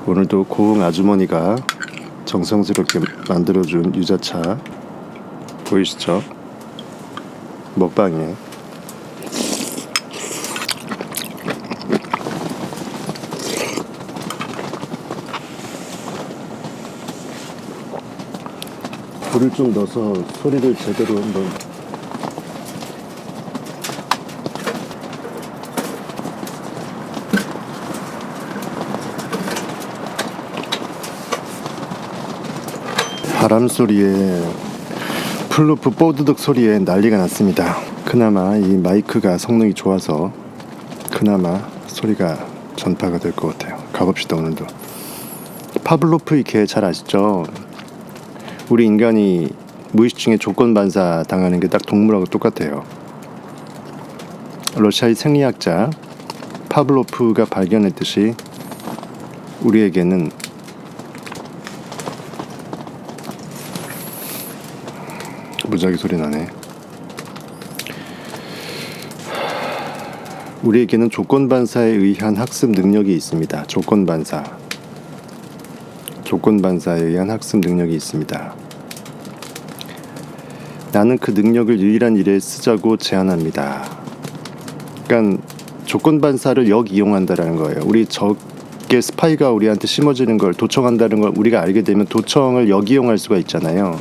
오늘도 고흥 아주머니가 정성스럽게 만들어준 유자차 보이시죠? 먹방이에요. 불을 좀 넣어서 소리를 제대로 한번. 바람 소리에 플루프 뽀드득 소리에 난리가 났습니다. 그나마 이 마이크가 성능이 좋아서 그나마 소리가 전파가 될 것 같아요. 가봅시다. 오늘도 파블로프의 개 잘 아시죠? 우리 인간이 무의식 중에 조건 반사 당하는 게 딱 동물하고 똑같아요. 러시아의 생리학자 파블로프가 발견했듯이 우리에게는 무지하게 소리 나네. 우리에게는 조건 반사에 의한 학습 능력이 있습니다. 조건 반사에 의한 학습 능력이 있습니다. 나는 그 능력을 유일한 일에 쓰자고 제안합니다. 그러니까 조건 반사를 역이용한다라는 거예요. 우리 적의 스파이가 우리한테 심어지는 걸 도청한다는 걸 우리가 알게 되면 도청을 역이용할 수가 있잖아요.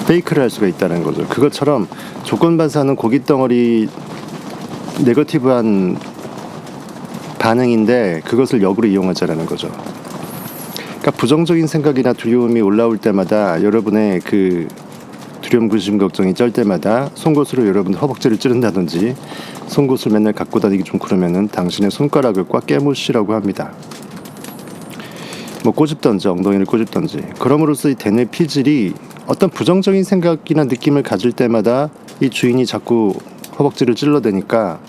페이크를 할 수가 있다는 거죠. 그것처럼 조건 반사는 고깃덩어리 네거티브한 반응인데 그것을 역으로 이용하자라는 거죠. 그러니까 부정적인 생각이나 두려움이 올라올 때마다 여러분의 그 두려움, 근심, 걱정이 쩔 때마다 송곳으로 여러분 허벅지를 찌른다든지 송곳을 맨날 갖고 다니기 좀 그러면은 당신의 손가락을 꽉 깨무시라고 합니다. 뭐 꼬집던지 엉덩이를 꼬집던지. 그럼으로써 이 대뇌 피질이 어떤 부정적인 생각이나 느낌을 가질 때마다 이 주인이 자꾸 허벅지를 찔러대니까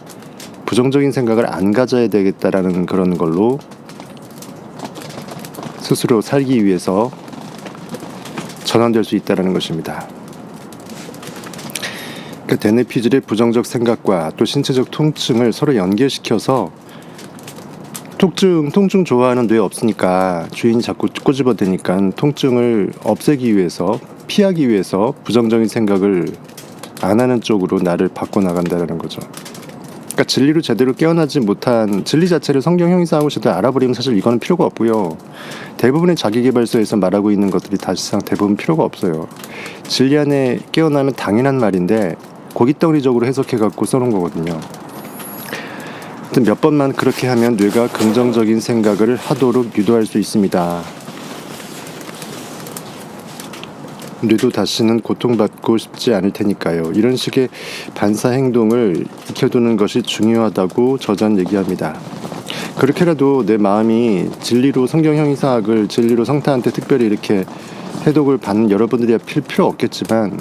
부정적인 생각을 안 가져야 되겠다라는 그런 걸로 스스로 살기 위해서 전환될 수 있다는 것입니다. 그러니까 대뇌 피질의 부정적 생각과 또 신체적 통증을 서로 연계시켜서 통증 좋아하는 뇌 없으니까 주인이 자꾸 꼬집어대니까 통증을 없애기 위해서 피하기 위해서 부정적인 생각을 안 하는 쪽으로 나를 바꿔나간다는 거죠. 그러니까 진리로 제대로 깨어나지 못한 진리 자체를 성경 형이사하고 제대로 알아버리면 사실 이거는 필요가 없고요. 대부분의 자기계발서에서 말하고 있는 것들이 사실상 대부분 필요가 없어요. 진리 안에 깨어나면 당연한 말인데 고깃덩어리적으로 해석해갖고 써놓은 거거든요. 몇 번만 그렇게 하면 뇌가 긍정적인 생각을 하도록 유도할 수 있습니다. 뇌도 다시는 고통받고 싶지 않을 테니까요. 이런 식의 반사 행동을 익혀두는 것이 중요하다고 저자는 얘기합니다. 그렇게라도 내 마음이 진리로 성경 형이사학을 진리로 성타한테 특별히 이렇게 해독을 받는 여러분들이 필요 없겠지만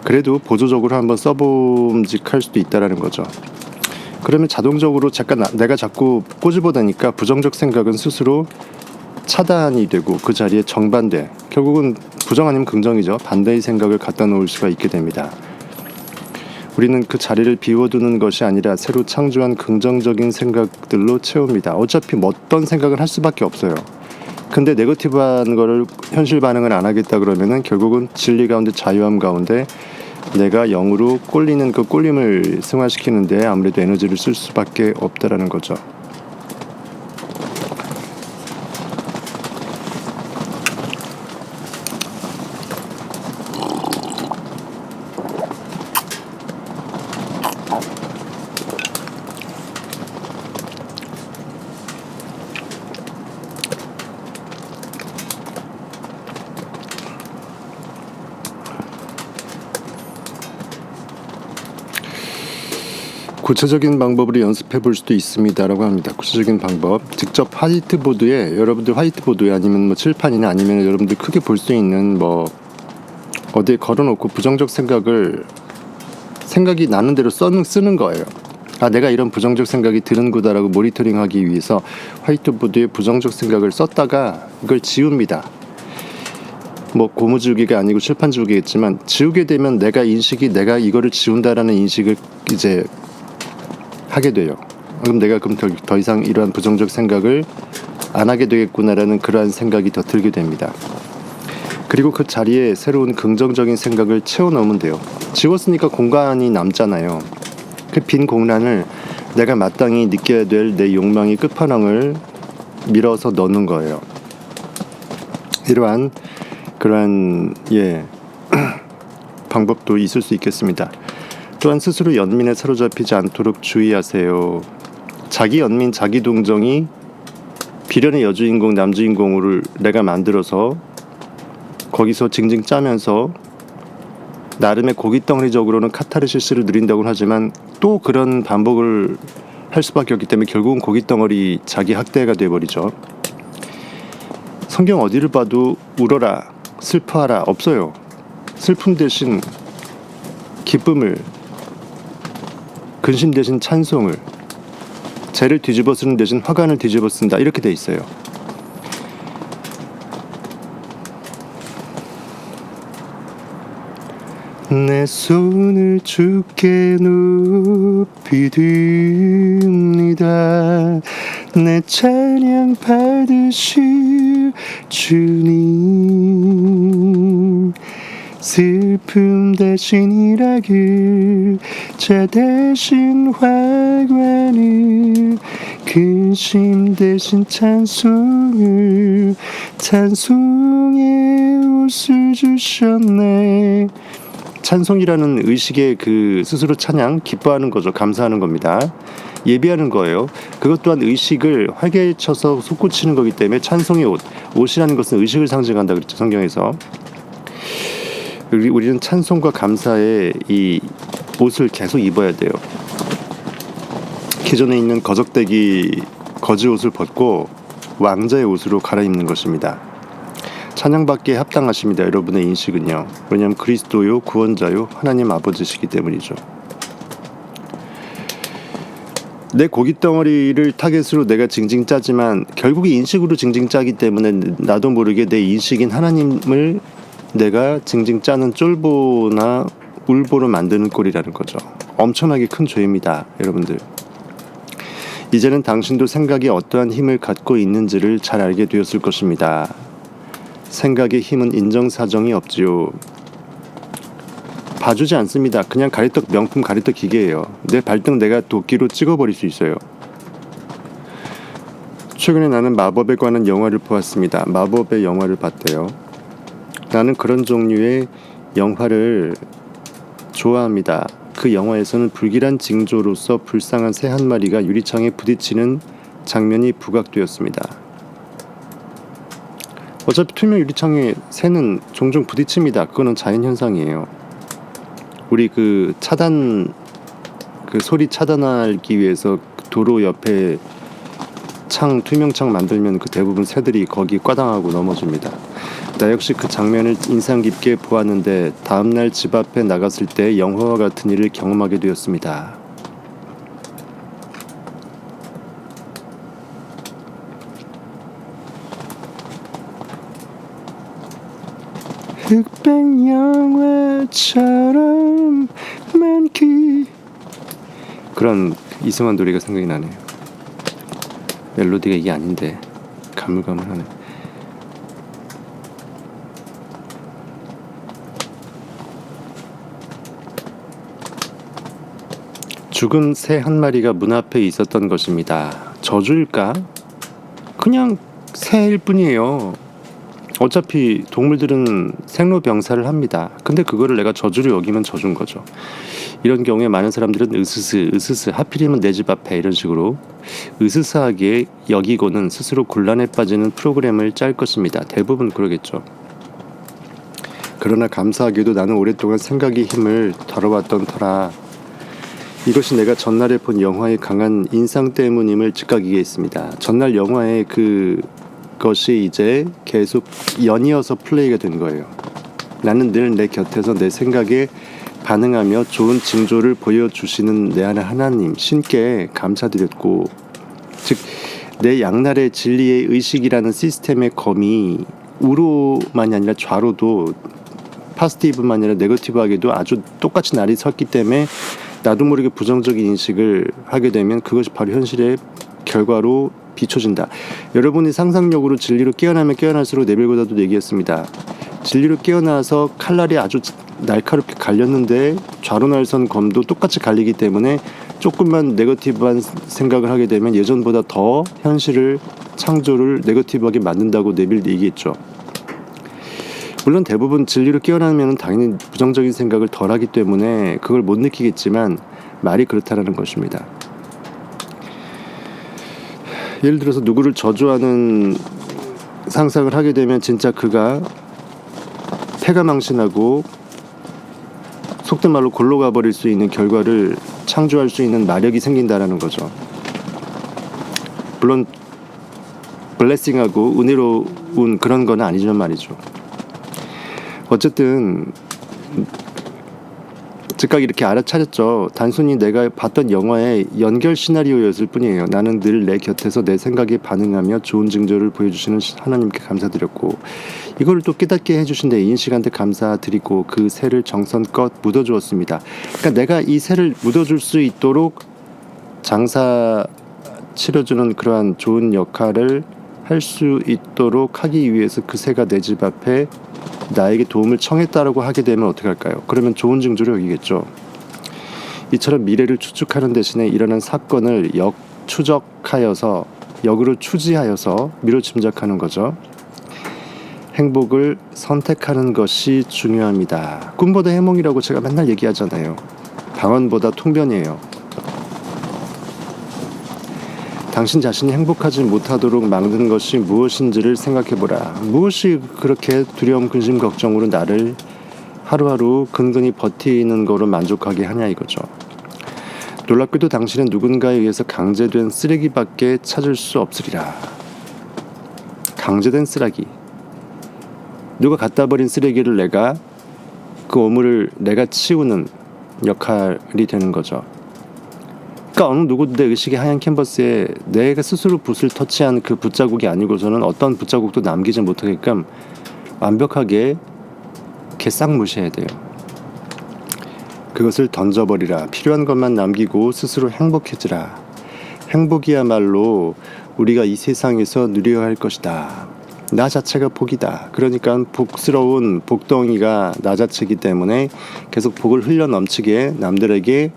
그래도 보조적으로 한번 써봄직할 수도 있다라는 거죠. 그러면 자동적으로 내가 자꾸 꼬집어대니까 부정적 생각은 스스로 차단이 되고 그 자리에 정반대, 결국은 부정 아니면 긍정이죠. 반대의 생각을 갖다 놓을 수가 있게 됩니다. 우리는 그 자리를 비워두는 것이 아니라 새로 창조한 긍정적인 생각들로 채웁니다. 어차피 어떤 생각을 할 수밖에 없어요. 근데 네거티브한 거를 현실 반응을 안 하겠다 그러면은 결국은 진리 가운데 자유함 가운데 내가 영으로 꼴리는 그 꼴림을 승화시키는데 아무래도 에너지를 쓸 수밖에 없다라는 거죠. 구체적인 방법으로 연습해 볼 수도 있습니다라고 합니다. 구체적인 방법. 직접 여러분들 화이트보드에 아니면 뭐 칠판이나 아니면 여러분들 크게 볼 수 있는 뭐 어디에 걸어놓고 부정적 생각이 나는 대로 쓰는 거예요. 아, 내가 이런 부정적 생각이 드는구나라고 모니터링하기 위해서 화이트보드에 부정적 생각을 썼다가 이걸 지웁니다. 뭐 고무 지우개가 아니고 칠판 지우개겠지만 지우게 되면 내가 이거를 지운다라는 인식을 이제 하게 돼요. 그럼 내가 더 이상 이러한 부정적 생각을 안 하게 되겠구나라는 그러한 생각이 더 들게 됩니다. 그리고 그 자리에 새로운 긍정적인 생각을 채워 넣으면 돼요. 지웠으니까 공간이 남잖아요. 그 빈 공간을 내가 마땅히 느껴야 될 내 욕망의 끝판왕을 밀어서 넣는 거예요. 이러한 그러한 방법도 있을 수 있겠습니다. 또한 스스로 연민에 사로잡히지 않도록 주의하세요. 자기 연민, 자기 동정이 비련의 여주인공, 남주인공을 내가 만들어서 거기서 징징 짜면서 나름의 고깃덩어리적으로는 카타르시스를 누린다고는 하지만 또 그런 반복을 할 수밖에 없기 때문에 결국은 고깃덩어리 자기 학대가 돼버리죠. 성경 어디를 봐도 울어라, 슬퍼하라 없어요. 슬픔 대신 기쁨을, 근심 대신 찬송을, 죄를 뒤집어 쓰는 대신 화관을 뒤집어 쓴다 이렇게 돼 있어요. 내 손을 주께 높이 듭니다. 내 찬양 받으실 주님. 슬픔 대신 일하길, 죄 대신 화관을, 근심 대신 찬송을, 찬송의 옷을 주셨네. 찬송이라는 의식의 그 스스로 찬양, 기뻐하는 거죠. 감사하는 겁니다. 예비하는 거예요. 그것 또한 의식을 활개에 쳐서 솟구치는 거기 때문에 찬송의 옷, 옷이라는 것은 의식을 상징한다 그랬죠. 성경에서. 우리는 찬송과 감사의 이 옷을 계속 입어야 돼요. 기존에 있는 거적대기 거지 옷을 벗고 왕자의 옷으로 갈아입는 것입니다. 찬양받기에 합당하십니다. 여러분의 인식은요. 왜냐하면 그리스도요, 구원자요, 하나님 아버지시기 때문이죠. 내 고깃덩어리를 타겟으로 내가 징징 짜지만 결국에 인식으로 징징 짜기 때문에 나도 모르게 내 인식인 하나님을 내가 징징 짜는 쫄보나 울보로 만드는 꼴이라는 거죠. 엄청나게 큰 죄입니다. 여러분들. 이제는 당신도 생각이 어떠한 힘을 갖고 있는지를 잘 알게 되었을 것입니다. 생각의 힘은 인정사정이 없지요. 봐주지 않습니다. 그냥 가래떡, 명품 가래떡 기계예요. 내 발등 내가 도끼로 찍어버릴 수 있어요. 최근에 나는 마법에 관한 영화를 보았습니다. 마법의 영화를 봤대요. 나는 그런 종류의 영화를 좋아합니다. 그 영화에서는 불길한 징조로서 불쌍한 새 한 마리가 유리창에 부딪히는 장면이 부각되었습니다. 어차피 투명 유리창에 새는 종종 부딪힙니다. 그거는 자연현상이에요. 우리 그 소리 차단하기 위해서 도로 옆에 투명창 만들면 그 대부분 새들이 거기 꽈당하고 넘어집니다. 나 역시 그 장면을 인상 깊게 보았는데 다음날 집 앞에 나갔을 때 영화와 같은 일을 경험하게 되었습니다. 흑백 영화처럼 많기 그런 이승환 노래가 생각이 나네요. 멜로디가 이게 아닌데 가물가물하네. 죽은 새 한 마리가 문 앞에 있었던 것입니다. 저주일까? 그냥 새일 뿐이에요. 어차피 동물들은 생로병사를 합니다. 근데 그거를 내가 저주로 여기면 저준 거죠. 이런 경우에 많은 사람들은 으스스 하필이면 내 집 앞에 이런 식으로 으스스하게 여기고는 스스로 곤란에 빠지는 프로그램을 짤 것입니다. 대부분 그러겠죠. 그러나 감사하게도 나는 오랫동안 생각의 힘을 다뤄왔던 터라 이것이 내가 전날에 본 영화의 강한 인상 때문임을 즉각이게 했습니다. 전날 영화의 그것이 이제 계속 연이어서 플레이가 된 거예요. 나는 늘 내 곁에서 내 생각에 반응하며 좋은 징조를 보여주시는 내 하나님 신께 감사드렸고, 즉 내 양날의 진리의 의식이라는 시스템의 검이 우로만이 아니라 좌로도 파스티브만이 아니라 네거티브하게도 아주 똑같이 날이 섰기 때문에 나도 모르게 부정적인 인식을 하게 되면 그것이 바로 현실의 결과로 비춰진다. 여러분이 상상력으로 진리로 깨어나면 깨어날수록 네빌고다도 얘기했습니다. 진리로 깨어나서 칼날이 아주 날카롭게 갈렸는데 좌로 날선 검도 똑같이 갈리기 때문에 조금만 네거티브한 생각을 하게 되면 예전보다 더 현실을 창조를 네거티브하게 만든다고 네빌 얘기했죠. 물론 대부분 진리로 깨어나면 당연히 부정적인 생각을 덜 하기 때문에 그걸 못 느끼겠지만 말이 그렇다라는 것입니다. 예를 들어서 누구를 저주하는 상상을 하게 되면 진짜 그가 패가 망신하고 속된 말로 골로 가버릴 수 있는 결과를 창조할 수 있는 마력이 생긴다라는 거죠. 물론 블레싱하고 은혜로운 그런 건 아니지만 말이죠. 어쨌든 즉각 이렇게 알아차렸죠. 단순히 내가 봤던 영화의 연결 시나리오였을 뿐이에요. 나는 늘 내 곁에서 내 생각에 반응하며 좋은 징조를 보여주시는 하나님께 감사드렸고 이걸 또 깨닫게 해주신 데 인식한테 감사드리고 그 새를 정성껏 묻어주었습니다. 그러니까 내가 이 새를 묻어줄 수 있도록 장사 치러주는 그러한 좋은 역할을 할 수 있도록 하기 위해서 그 새가 내 집 앞에 나에게 도움을 청했다라고 하게 되면 어떻게 할까요? 그러면 좋은 징조를 여기겠죠. 이처럼 미래를 추측하는 대신에 일어난 사건을 역추적하여서 역으로 추지하여서 미로 짐작하는 거죠. 행복을 선택하는 것이 중요합니다. 꿈보다 해몽이라고 제가 맨날 얘기하잖아요. 방언보다 통변이에요. 당신 자신이 행복하지 못하도록 막는 것이 무엇인지를 생각해보라. 무엇이 그렇게 두려움, 근심, 걱정으로 나를 하루하루 근근히 버티는 거로 만족하게 하냐 이거죠. 놀랍게도 당신은 누군가에 의해서 강제된 쓰레기밖에 찾을 수 없으리라. 강제된 쓰레기. 누가 갖다 버린 쓰레기를 내가 그 오물을 내가 치우는 역할이 되는 거죠. 그러니까 어느 누구도 내 의식의 하얀 캔버스에 내가 스스로 붓을 터치한 그 붓자국이 아니고서는 어떤 붓자국도 남기지 못하게끔 완벽하게 싹 무시해야 돼요. 그것을 던져버리라. 필요한 것만 남기고 스스로 행복해지라. 행복이야말로 우리가 이 세상에서 누려야 할 것이다. 나 자체가 복이다. 그러니까 복스러운 복덩이가 나 자체이기 때문에 계속 복을 흘려 넘치게 남들에게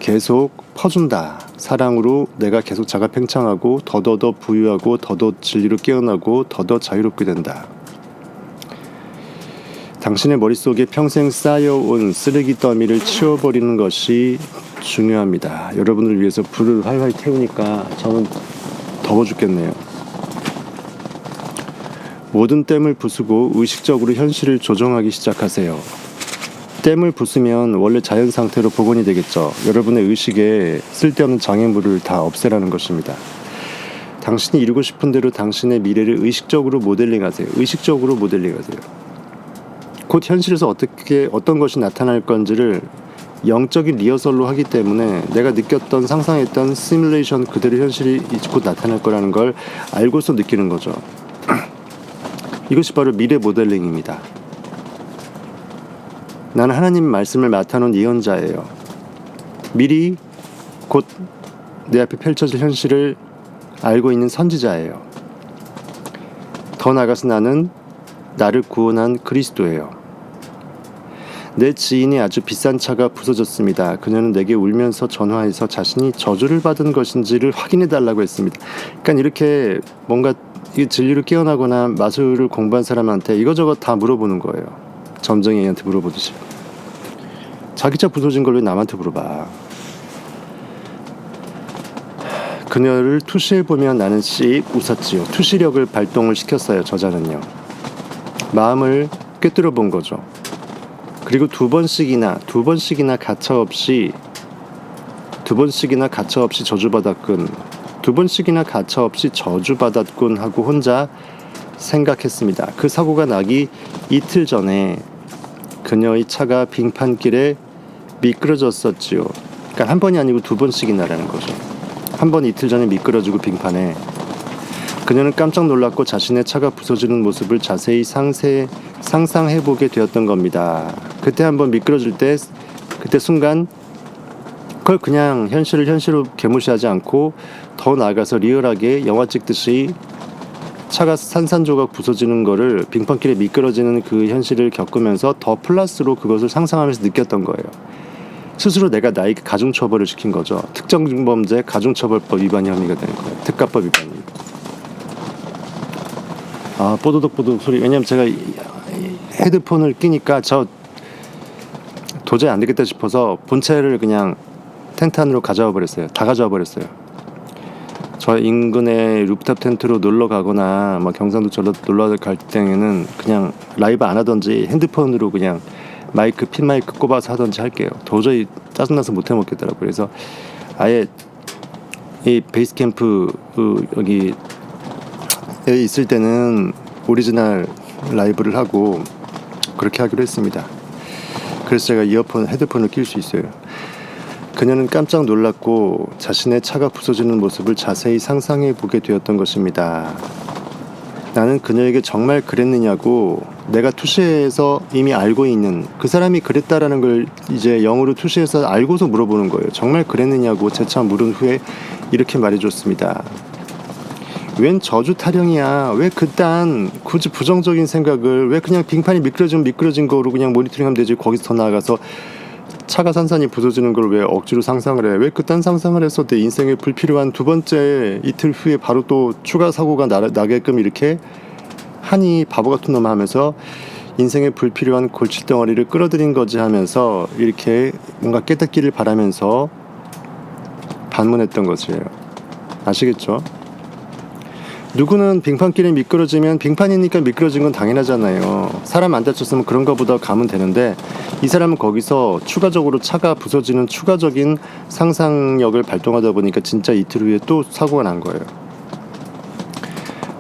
계속 퍼준다. 사랑으로 내가 계속 자가 팽창하고 더더 부유하고 더더 진리로 깨어나고 더더 자유롭게 된다. 당신의 머릿속에 평생 쌓여온 쓰레기 더미를 치워버리는 것이 중요합니다. 여러분을 위해서 불을 활활 태우니까 저는 더워 죽겠네요. 모든 땜을 부수고 의식적으로 현실을 조정하기 시작하세요. 땜을 부수면 원래 자연 상태로 복원이 되겠죠. 여러분의 의식에 쓸데없는 장애물을 다 없애라는 것입니다. 당신이 이루고 싶은 대로 당신의 미래를 의식적으로 모델링하세요. 의식적으로 모델링하세요. 곧 현실에서 어떤 것이 나타날 건지를 영적인 리허설로 하기 때문에 내가 느꼈던 상상했던 시뮬레이션 그대로 현실이 곧 나타날 거라는 걸 알고서 느끼는 거죠. 이것이 바로 미래 모델링입니다. 나는 하나님 말씀을 맡아놓은 예언자예요. 미리 곧 내 앞에 펼쳐질 현실을 알고 있는 선지자예요. 더 나아가서 나는 나를 구원한 그리스도예요. 내 지인이 아주 비싼 차가 부서졌습니다. 그녀는 내게 울면서 전화해서 자신이 저주를 받은 것인지를 확인해달라고 했습니다. 그러니까 이렇게 뭔가 진리로 깨어나거나 마술을 공부한 사람한테 이거저거 다 물어보는 거예요. 점쟁이 애한테 물어보듯이. 자기 차 부서진 걸 왜 남한테 물어봐. 그녀를 투시해보면 나는 씩 웃었지요. 투시력을 발동을 시켰어요. 저자는요. 마음을 꿰뚫어 본 거죠. 그리고 두 번씩이나 가차없이 저주받았군. 두 번씩이나 가차없이 저주받았군 하고 혼자 생각했습니다. 그 사고가 나기 이틀 전에 그녀의 차가 빙판길에 미끄러졌었지요. 그러니까 한 번이 아니고 두 번씩이나라는 거죠. 한 번 이틀 전에 미끄러지고 빙판에. 그녀는 깜짝 놀랐고 자신의 차가 부서지는 모습을 자세히 상상해보게 되었던 겁니다. 그때 한번 미끄러질 때 그때 순간 그걸 그냥 현실을 현실로 개무시하지 않고 더 나아가서 리얼하게 영화 찍듯이 차가 산산조각 부서지는 거를 빙판길에 미끄러지는 그 현실을 겪으면서 더 플러스로 그것을 상상하면서 느꼈던 거예요. 스스로 내가 나에게 가중처벌을 시킨 거죠. 특정범죄 가중처벌법 위반 혐의가 되는 거예요. 특가법 위반이. 뽀드득 소리. 왜냐면 제가 헤드폰을 끼니까 저 도저히 안 되겠다 싶어서 본체를 그냥 텐트 안으로 가져와 버렸어요. 다 가져와 버렸어요. 저 인근에 루프탑 텐트로 놀러 가거나 막 경상도처럼 놀러 갈 때에는 그냥 라이브 안 하던지 핸드폰으로 그냥 핀 마이크 꼽아서 하던지 할게요. 도저히 짜증나서 못 해먹겠더라고요. 그래서 아예 이 베이스 캠프 여기 있을 때는 오리지널 라이브를 하고 그렇게 하기로 했습니다. 그래서 제가 헤드폰을 낄 수 있어요. 그녀는 깜짝 놀랐고 자신의 차가 부서지는 모습을 자세히 상상해 보게 되었던 것입니다. 나는 그녀에게 정말 그랬느냐고 내가 투시해서 이미 알고 있는 그 사람이 그랬다라는 걸 이제 영어로 투시해서 알고서 물어보는 거예요. 정말 그랬느냐고 재차 물은 후에 이렇게 말해줬습니다. 웬 저주 타령이야. 왜 그딴 굳이 부정적인 생각을 왜 그냥 빙판이 미끄러진 거로 그냥 모니터링하면 되지. 거기서 더 나아가서 차가 산산이 부서지는 걸 왜 억지로 상상을 해. 왜 그딴 상상을 해서 내 인생에 불필요한 두 번째 이틀 후에 바로 또 추가 사고가 나게끔 이렇게 하니 바보 같은 놈 하면서 인생에 불필요한 골칫덩어리를 끌어들인 거지 하면서 이렇게 뭔가 깨닫기를 바라면서 반문했던 것이에요. 아시겠죠? 누구는 빙판길에 미끄러지면 빙판이니까 미끄러진 건 당연하잖아요. 사람 안 다쳤으면 그런 거보다 가면 되는데 이 사람은 거기서 추가적으로 차가 부서지는 추가적인 상상력을 발동하다 보니까 진짜 이틀 후에 또 사고가 난 거예요.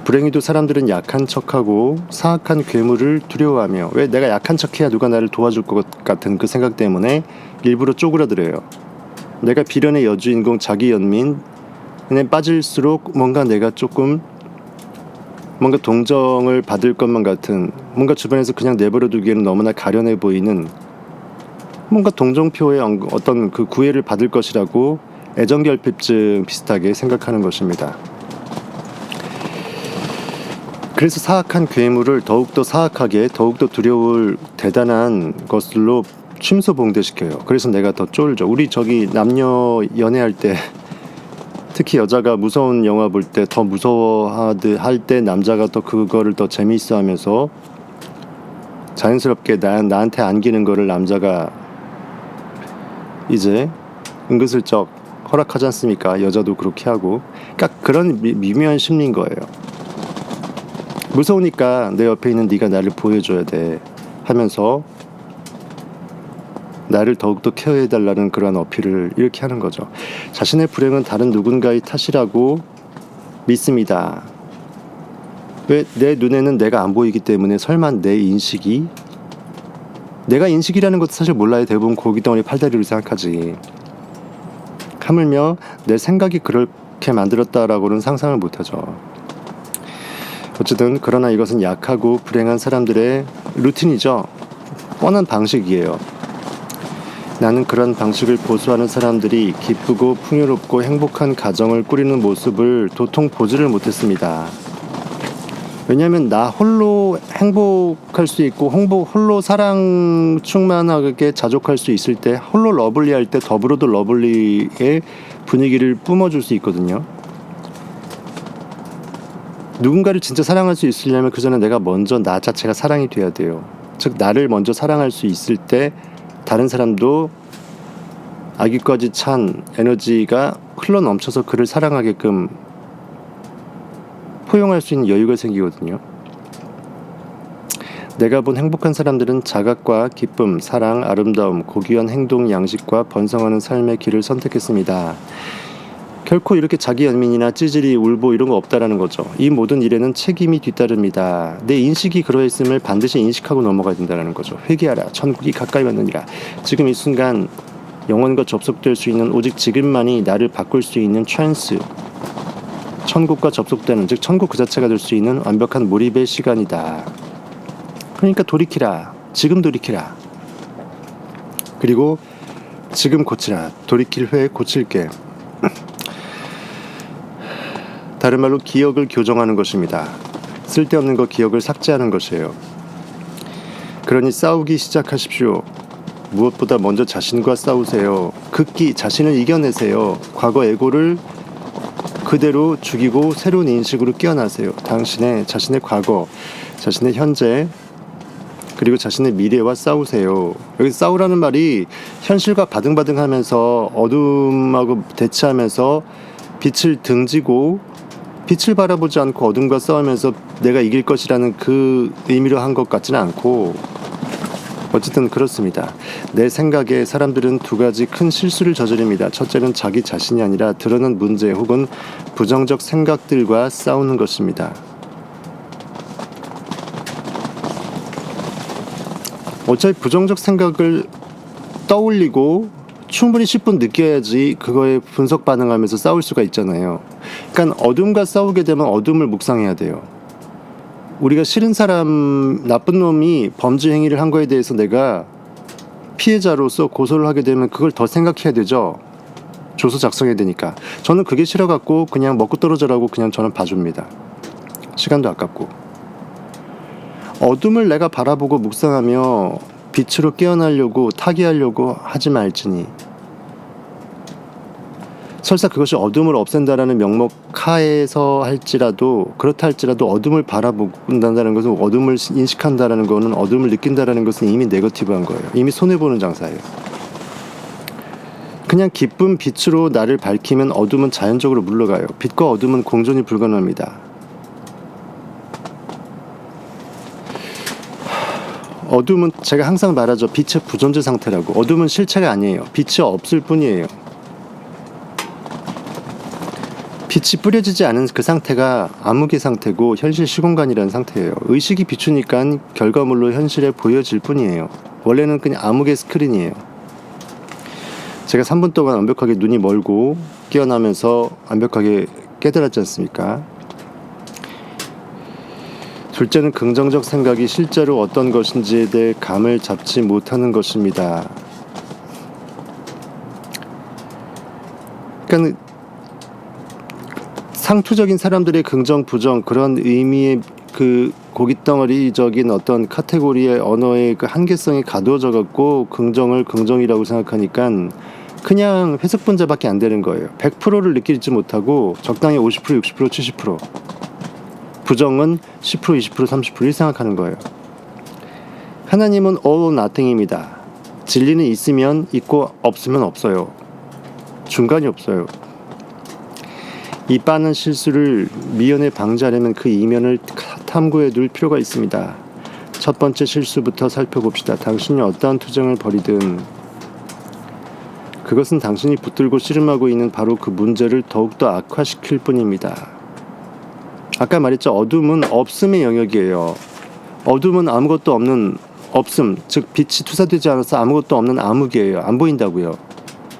불행히도 사람들은 약한 척하고 사악한 괴물을 두려워하며 왜 내가 약한 척해야 누가 나를 도와줄 것 같은 그 생각 때문에 일부러 쪼그라들어요. 내가 비련의 여주인공 자기 연민에 빠질수록 뭔가 내가 조금 뭔가 동정을 받을 것만 같은 뭔가 주변에서 그냥 내버려두기에는 너무나 가련해 보이는 뭔가 동정표의 어떤 그 구애를 받을 것이라고 애정결핍증 비슷하게 생각하는 것입니다. 그래서 사악한 괴물을 더욱더 사악하게 더욱더 두려울 대단한 것들로 침소봉대시켜요. 그래서 내가 더 쫄죠. 우리 저기 남녀 연애할 때 특히 여자가 무서운 영화 볼 때 더 무서워할 때 남자가 더 그거를 더 재미있어 하면서 자연스럽게 나한테 안기는 거를 남자가 이제 은근슬쩍 허락하지 않습니까? 여자도 그렇게 하고. 그러니까 그런 미묘한 심리인 거예요. 무서우니까 내 옆에 있는 네가 나를 보여줘야 돼 하면서 나를 더욱더 케어해달라는 그런 어필을 이렇게 하는 거죠. 자신의 불행은 다른 누군가의 탓이라고 믿습니다. 왜? 내 눈에는 내가 안 보이기 때문에 설마 내가 인식이라는 것도 사실 몰라요. 대부분 고기덩어리 팔다리로 생각하지. 하물며 내 생각이 그렇게 만들었다라고는 상상을 못하죠. 어쨌든 그러나 이것은 약하고 불행한 사람들의 루틴이죠. 뻔한 방식이에요. 나는 그런 방식을 고수하는 사람들이 기쁘고 풍요롭고 행복한 가정을 꾸리는 모습을 도통 보지를 못했습니다. 왜냐하면 나 홀로 행복할 수 있고 홀로 사랑 충만하게 자족할 수 있을 때 홀로 러블리할 때 더불어도 러블리의 분위기를 뿜어줄 수 있거든요. 누군가를 진짜 사랑할 수 있으려면 그 전에 내가 먼저 나 자체가 사랑이 돼야 돼요. 즉 나를 먼저 사랑할 수 있을 때 다른 사람도 아기까지 찬 에너지가 흘러 넘쳐서 그를 사랑하게끔 포용할 수 있는 여유가 생기거든요. 내가 본 행복한 사람들은 자각과 기쁨, 사랑, 아름다움, 고귀한 행동, 양식과 번성하는 삶의 길을 선택했습니다. 결코 이렇게 자기 연민이나 찌질이, 울보 이런 거 없다라는 거죠. 이 모든 일에는 책임이 뒤따릅니다. 내 인식이 그러했음을 반드시 인식하고 넘어가야 된다는 거죠. 회개하라. 천국이 가까이 왔느니라. 지금 이 순간 영혼과 접속될 수 있는 오직 지금만이 나를 바꿀 수 있는 찬스. 천국과 접속되는, 즉 천국 그 자체가 될 수 있는 완벽한 몰입의 시간이다. 그러니까 돌이키라. 지금 돌이키라. 그리고 지금 고치라. 돌이킬 후에 고칠게. 다른 말로 기억을 교정하는 것입니다. 쓸데없는 거 기억을 삭제하는 것이에요. 그러니 싸우기 시작하십시오. 무엇보다 먼저 자신과 싸우세요. 극기 자신을 이겨내세요. 과거 에고를 그대로 죽이고 새로운 인식으로 깨어나세요. 자신의 과거, 자신의 현재, 그리고 자신의 미래와 싸우세요. 여기 싸우라는 말이 현실과 바등바등하면서 어둠하고 대치하면서 빛을 등지고 빛을 바라보지 않고 어둠과 싸우면서 내가 이길 것이라는 그 의미로 한 것 같지는 않고, 어쨌든 그렇습니다. 내 생각에 사람들은 두 가지 큰 실수를 저지릅니다. 첫째는 자기 자신이 아니라 드러난 문제 혹은 부정적 생각들과 싸우는 것입니다. 어차피 부정적 생각을 떠올리고 충분히 10분 느껴야지 그거에 분석 반응하면서 싸울 수가 있잖아요. 그러니까 어둠과 싸우게 되면 어둠을 묵상해야 돼요. 우리가 싫은 사람, 나쁜 놈이 범죄 행위를 한 거에 대해서 내가 피해자로서 고소를 하게 되면 그걸 더 생각해야 되죠. 조서 작성해야 되니까. 저는 그게 싫어갖고 그냥 먹고 떨어져라고 그냥 저는 봐줍니다. 시간도 아깝고. 어둠을 내가 바라보고 묵상하며 빛으로 깨어나려고 타개하려고 하지 말지니. 설사 그것이 어둠을 없앤다라는 명목 하에서 할지라도, 그렇다 할지라도 어둠을 바라본다는 것은, 어둠을 인식한다라는 것은, 어둠을 느낀다라는 것은 이미 네거티브한 거예요. 이미 손해보는 장사예요. 그냥 기쁜 빛으로 나를 밝히면 어둠은 자연적으로 물러가요. 빛과 어둠은 공존이 불가능합니다. 어둠은 제가 항상 말하죠. 빛의 부존재 상태라고. 어둠은 실체가 아니에요. 빛이 없을 뿐이에요. 빛이 뿌려지지 않은 그 상태가 암흑의 상태고 현실 시공간이라는 상태예요. 의식이 비추니까 결과물로 현실에 보여질 뿐이에요. 원래는 그냥 암흑의 스크린이에요. 제가 3분 동안 완벽하게 눈이 멀고 깨어나면서 완벽하게 깨달았지 않습니까? 둘째는 긍정적 생각이 실제로 어떤 것인지에 대해 감을 잡지 못하는 것입니다. 그러니까 상투적인 사람들의 긍정, 부정, 그런 의미의 그 고깃덩어리적인 어떤 카테고리의 언어의 그 한계성이 가두어져 갖고 긍정을 긍정이라고 생각하니까 그냥 회색분자밖에 안 되는 거예요. 100%를 느끼지 못하고 적당히 50%, 60%, 70%. 부정은 10%, 20%, 30%를 생각하는 거예요. 하나님은 all or nothing입니다. 진리는 있으면 있고 없으면 없어요. 중간이 없어요. 이 빠른 실수를 미연에 방지하려면 그 이면을 탐구해 둘 필요가 있습니다. 첫 번째 실수부터 살펴봅시다. 당신이 어떠한 투쟁을 벌이든 그것은 당신이 붙들고 씨름하고 있는 바로 그 문제를 더욱더 악화시킬 뿐입니다. 아까 말했죠. 어둠은 없음의 영역이에요. 어둠은 아무것도 없는 없음, 즉 빛이 투사되지 않아서 아무것도 없는 암흑이에요. 안 보인다고요.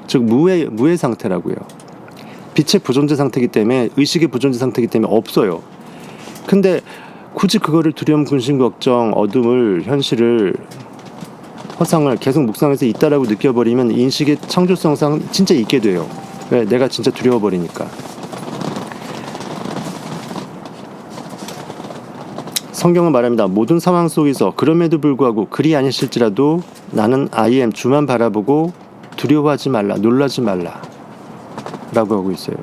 즉 무의 상태라고요. 빛의 부존재 상태이기 때문에, 의식의 부존재 상태이기 때문에 없어요. 근데 굳이 그거를 두려움, 근심, 걱정, 어둠을, 현실을, 허상을 계속 묵상해서 있다라고 느껴버리면 인식의 창조성상 진짜 있게 돼요. 왜? 내가 진짜 두려워버리니까. 성경은 말합니다. 모든 상황 속에서 그럼에도 불구하고 그리 아니실지라도 나는 I am 주만 바라보고 두려워하지 말라, 놀라지 말라 라고 하고 있어요.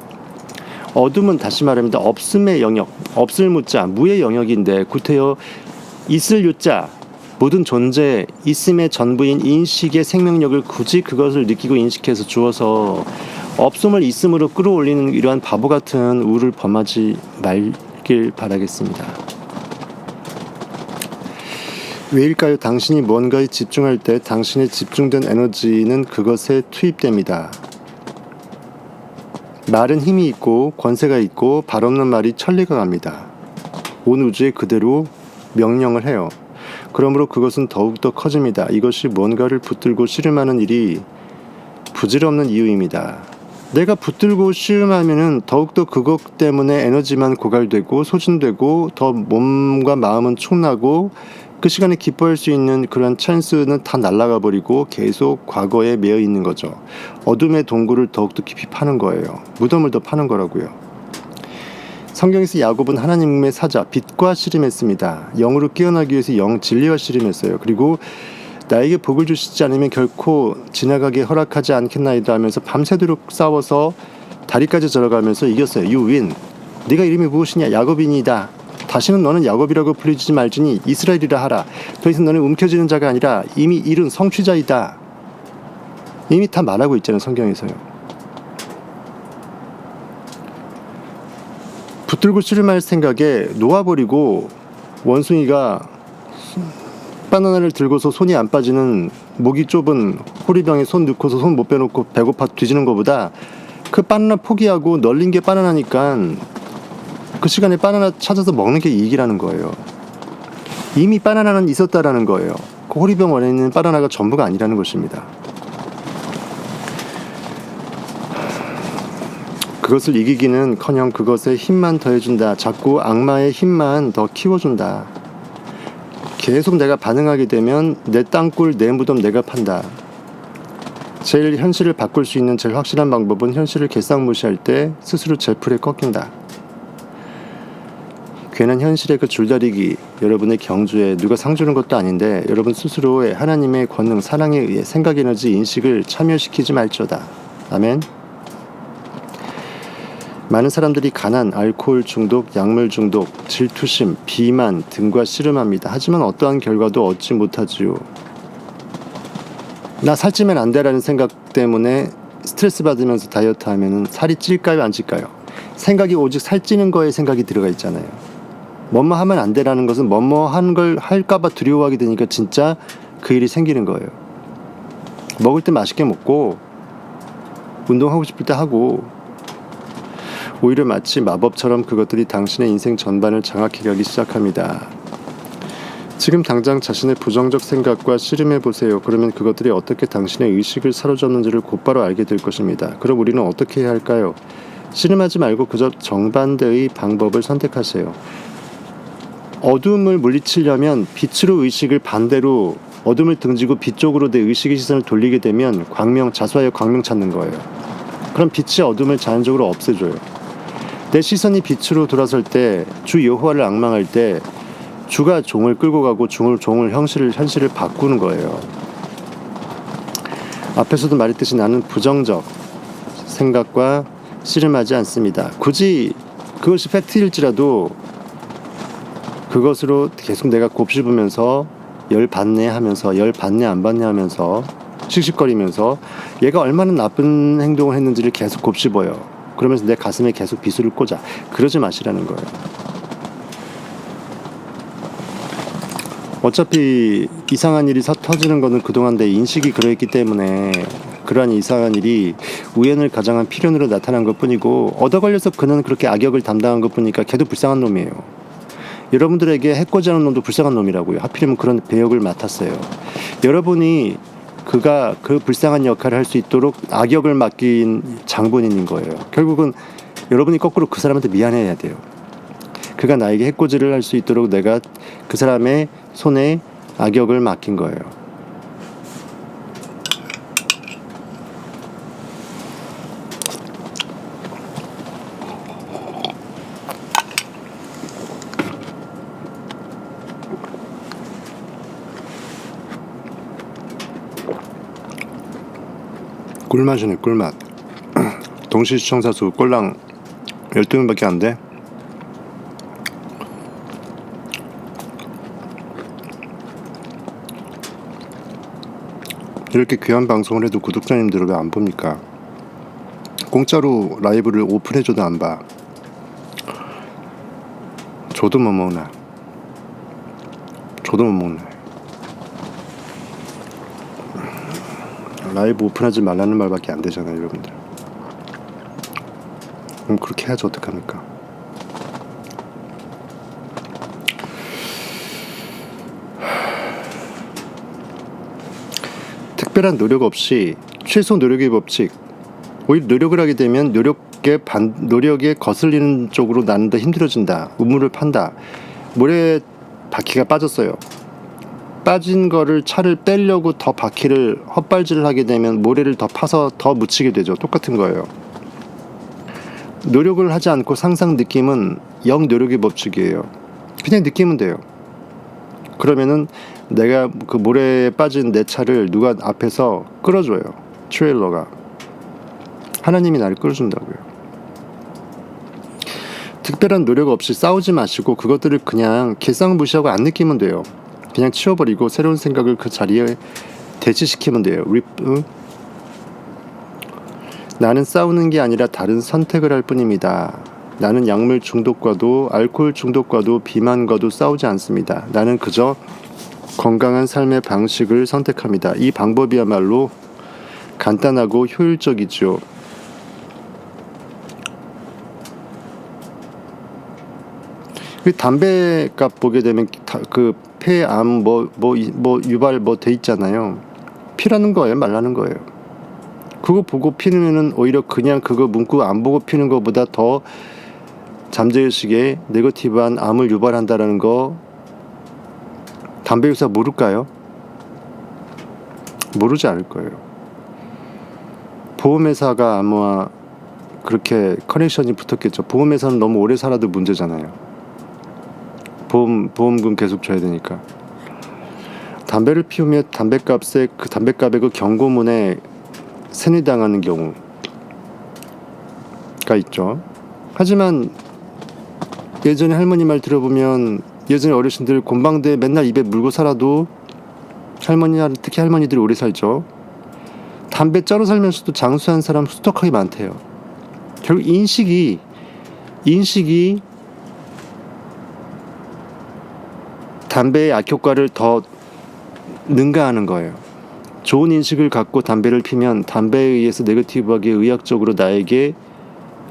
어둠은 다시 말합니다. 없음의 영역, 없을 무자, 무의 영역인데 구태여 있을 유자, 모든 존재, 있음의 전부인 인식의 생명력을 굳이 그것을 느끼고 인식해서 주어서 없음을 있음으로 끌어올리는 이러한 바보 같은 우를 범하지 말길 바라겠습니다. 왜일까요? 당신이 뭔가에 집중할 때 당신의 집중된 에너지는 그것에 투입됩니다. 말은 힘이 있고 권세가 있고 발 없는 말이 천리가 갑니다. 온 우주에 그대로 명령을 해요. 그러므로 그것은 더욱더 커집니다. 이것이 뭔가를 붙들고 씨름하는 일이 부질없는 이유입니다. 내가 붙들고 씨름하면은 더욱더 그것 때문에 에너지만 고갈되고 소진되고 더 몸과 마음은 축나고 그 시간에 기뻐할 수 있는 그런 찬스는 다 날아가 버리고 계속 과거에 매여 있는 거죠. 어둠의 동굴을 더욱더 깊이 파는 거예요. 무덤을 더 파는 거라고요. 성경에서 야곱은 하나님의 사자 빛과 씨름했습니다. 영으로 깨어나기 위해서 영 진리와 씨름했어요. 그리고 나에게 복을 주시지 않으면 결코 지나가게 허락하지 않겠나이다 하면서 밤새도록 싸워서 다리까지 절어가면서 이겼어요. You win. 네가 이름이 무엇이냐? 야곱이니이다. 다시는 너는 야곱이라고 불리지 말지니 이스라엘이라 하라. 더 이상 너는 움켜쥐는 자가 아니라 이미 이룬 성취자이다. 이미 다 말하고 있잖아요. 성경에서요. 붙들고 씨름할 생각에 놓아버리고 원숭이가 바나나를 들고서 손이 안 빠지는 목이 좁은 호리병에 손 넣고서 손 못 빼놓고 배고파 뒤지는 것보다 그 바나나 포기하고 널린 게 바나나니까 그 시간에 바나나 찾아서 먹는 게 이익이라는 거예요. 이미 바나나는 있었다라는 거예요. 그 호리병 안에 있는 바나나가 전부가 아니라는 것입니다. 그것을 이기기는커녕 그것에 힘만 더해준다. 자꾸 악마의 힘만 더 키워준다. 계속 내가 반응하게 되면 내 땅굴 내 무덤 내가 판다. 제일 현실을 바꿀 수 있는 제일 확실한 방법은 현실을 개쌍무시할 때 스스로 제풀에 꺾인다. 괜한 현실의 그 줄다리기, 여러분의 경주에 누가 상 주는 것도 아닌데 여러분 스스로의 하나님의 권능, 사랑에 의해 생각, 에너지, 인식을 참여시키지 말지어다. 아멘. 많은 사람들이 가난, 알코올 중독, 약물 중독, 질투심, 비만 등과 씨름합니다. 하지만 어떠한 결과도 얻지 못하지요. 나 살찌면 안 돼라는 생각 때문에 스트레스 받으면서 다이어트 하면 살이 찔까요, 안 찔까요? 생각이 오직 살찌는 거에 생각이 들어가 있잖아요. 뭐뭐 하면 안 돼라는 것은 뭐뭐 한 걸 할까봐 두려워하게 되니까 진짜 그 일이 생기는 거예요. 먹을 때 맛있게 먹고 운동하고 싶을 때 하고 오히려 마치 마법처럼 그것들이 당신의 인생 전반을 장악해 가기 시작합니다. 지금 당장 자신의 부정적 생각과 씨름해보세요. 그러면 그것들이 어떻게 당신의 의식을 사로잡는지를 곧바로 알게 될 것입니다. 그럼 우리는 어떻게 해야 할까요? 씨름하지 말고 그저 정반대의 방법을 선택하세요. 어둠을 물리치려면 빛으로 의식을 반대로 어둠을 등지고 빛 쪽으로 내 의식의 시선을 돌리게 되면 광명, 자수하여 광명 찾는 거예요. 그럼 빛이 어둠을 자연적으로 없애줘요. 내 시선이 빛으로 돌아설 때, 주 여호와를 앙망할 때 주가 종을 끌고 가고 종을 현실을 바꾸는 거예요. 앞에서도 말했듯이 나는 부정적 생각과 씨름하지 않습니다. 굳이 그것이 팩트일지라도 그것으로 계속 내가 곱씹으면서 열 받네 하면서 열 받네 안 받네 하면서 씩씩거리면서 얘가 얼마나 나쁜 행동을 했는지를 계속 곱씹어요. 그러면서 내 가슴에 계속 비수를 꽂아. 그러지 마시라는 거예요. 어차피 이상한 일이 터지는 거는 그동안 내 인식이 그러했기 때문에 그러한 이상한 일이 우연을 가장한 필연으로 나타난 것뿐이고 얻어 걸려서 그는 그렇게 악역을 담당한 것뿐이니까 걔도 불쌍한 놈이에요. 여러분들에게 해코지하는 놈도 불쌍한 놈이라고요. 하필이면 그런 배역을 맡았어요. 여러분이 그가 그 불쌍한 역할을 할 수 있도록 악역을 맡긴 장본인인 거예요. 결국은 여러분이 거꾸로 그 사람한테 미안해야 돼요. 그가 나에게 해코지를 할 수 있도록 내가 그 사람의 손에 악역을 맡긴 거예요. 꿀맛이네, 꿀맛. 동시 시청자 수 꼴랑 12명밖에 안 돼. 이렇게 귀한 방송을 해도 구독자님들은 왜 안 봅니까? 공짜로 라이브를 오픈해줘도 안 봐. 저도 못 먹나. 저도 못 먹네. 라이브 오픈하지 말라는 말밖에 안 되잖아요, 여러분들. 그럼 그렇게 해야지 어떡합니까? 특별한 노력 없이 최소 노력의 법칙. 오히려 노력을 하게 되면 노력에 거슬리는 쪽으로 나는 더 힘들어진다. 우물을 판다. 모래 바퀴가 빠졌어요. 빠진 거를 차를 빼려고 더 바퀴를 헛발질을 하게 되면 모래를 더 파서 더 묻히게 되죠. 똑같은 거예요. 노력을 하지 않고 상상 느낌은 영 노력의 법칙이에요. 그냥 느끼면 돼요. 그러면은 내가 그 모래에 빠진 내 차를 누가 앞에서 끌어줘요. 트레일러가. 하나님이 나를 끌어준다고요. 특별한 노력 없이 싸우지 마시고 그것들을 그냥 개쌍무시하고 안 느끼면 돼요. 그냥 치워버리고 새로운 생각을 그 자리에 대치시키면 돼요. 나는 싸우는 게 아니라 다른 선택을 할 뿐입니다. 나는 약물 중독과도 알코올 중독과도 비만과도 싸우지 않습니다. 나는 그저 건강한 삶의 방식을 선택합니다. 이 방법이야말로 간단하고 효율적이죠. 담배값 보게 되면 그 폐암 유발 돼 있잖아요. 피라는 거예요, 말라는 거예요. 그거 보고 피면은 오히려 그냥 그거 문구 안 보고 피는 것보다 더 잠재의식에 네거티브한 암을 유발한다는 거 담배 회사 모를까요? 모르지 않을 거예요. 보험회사가 아마 그렇게 커넥션이 붙었겠죠. 보험회사는 너무 오래 살아도 문제잖아요. 보험금 계속 줘야 되니까. 담배를 피우며 담배값에 그 경고문에 세뇌당하는 경우가 있죠. 하지만 예전에 할머니 말 들어보면 예전에 어르신들 곤방대 맨날 입에 물고 살아도 특히 할머니들이 오래 살죠. 담배 쩔어 살면서도 장수한 사람 수덕하게 많대요. 결국 인식이 담배의 악효과를 더 능가하는 거예요. 좋은 인식을 갖고 담배를 피면 담배에 의해서 네거티브하게 의학적으로 나에게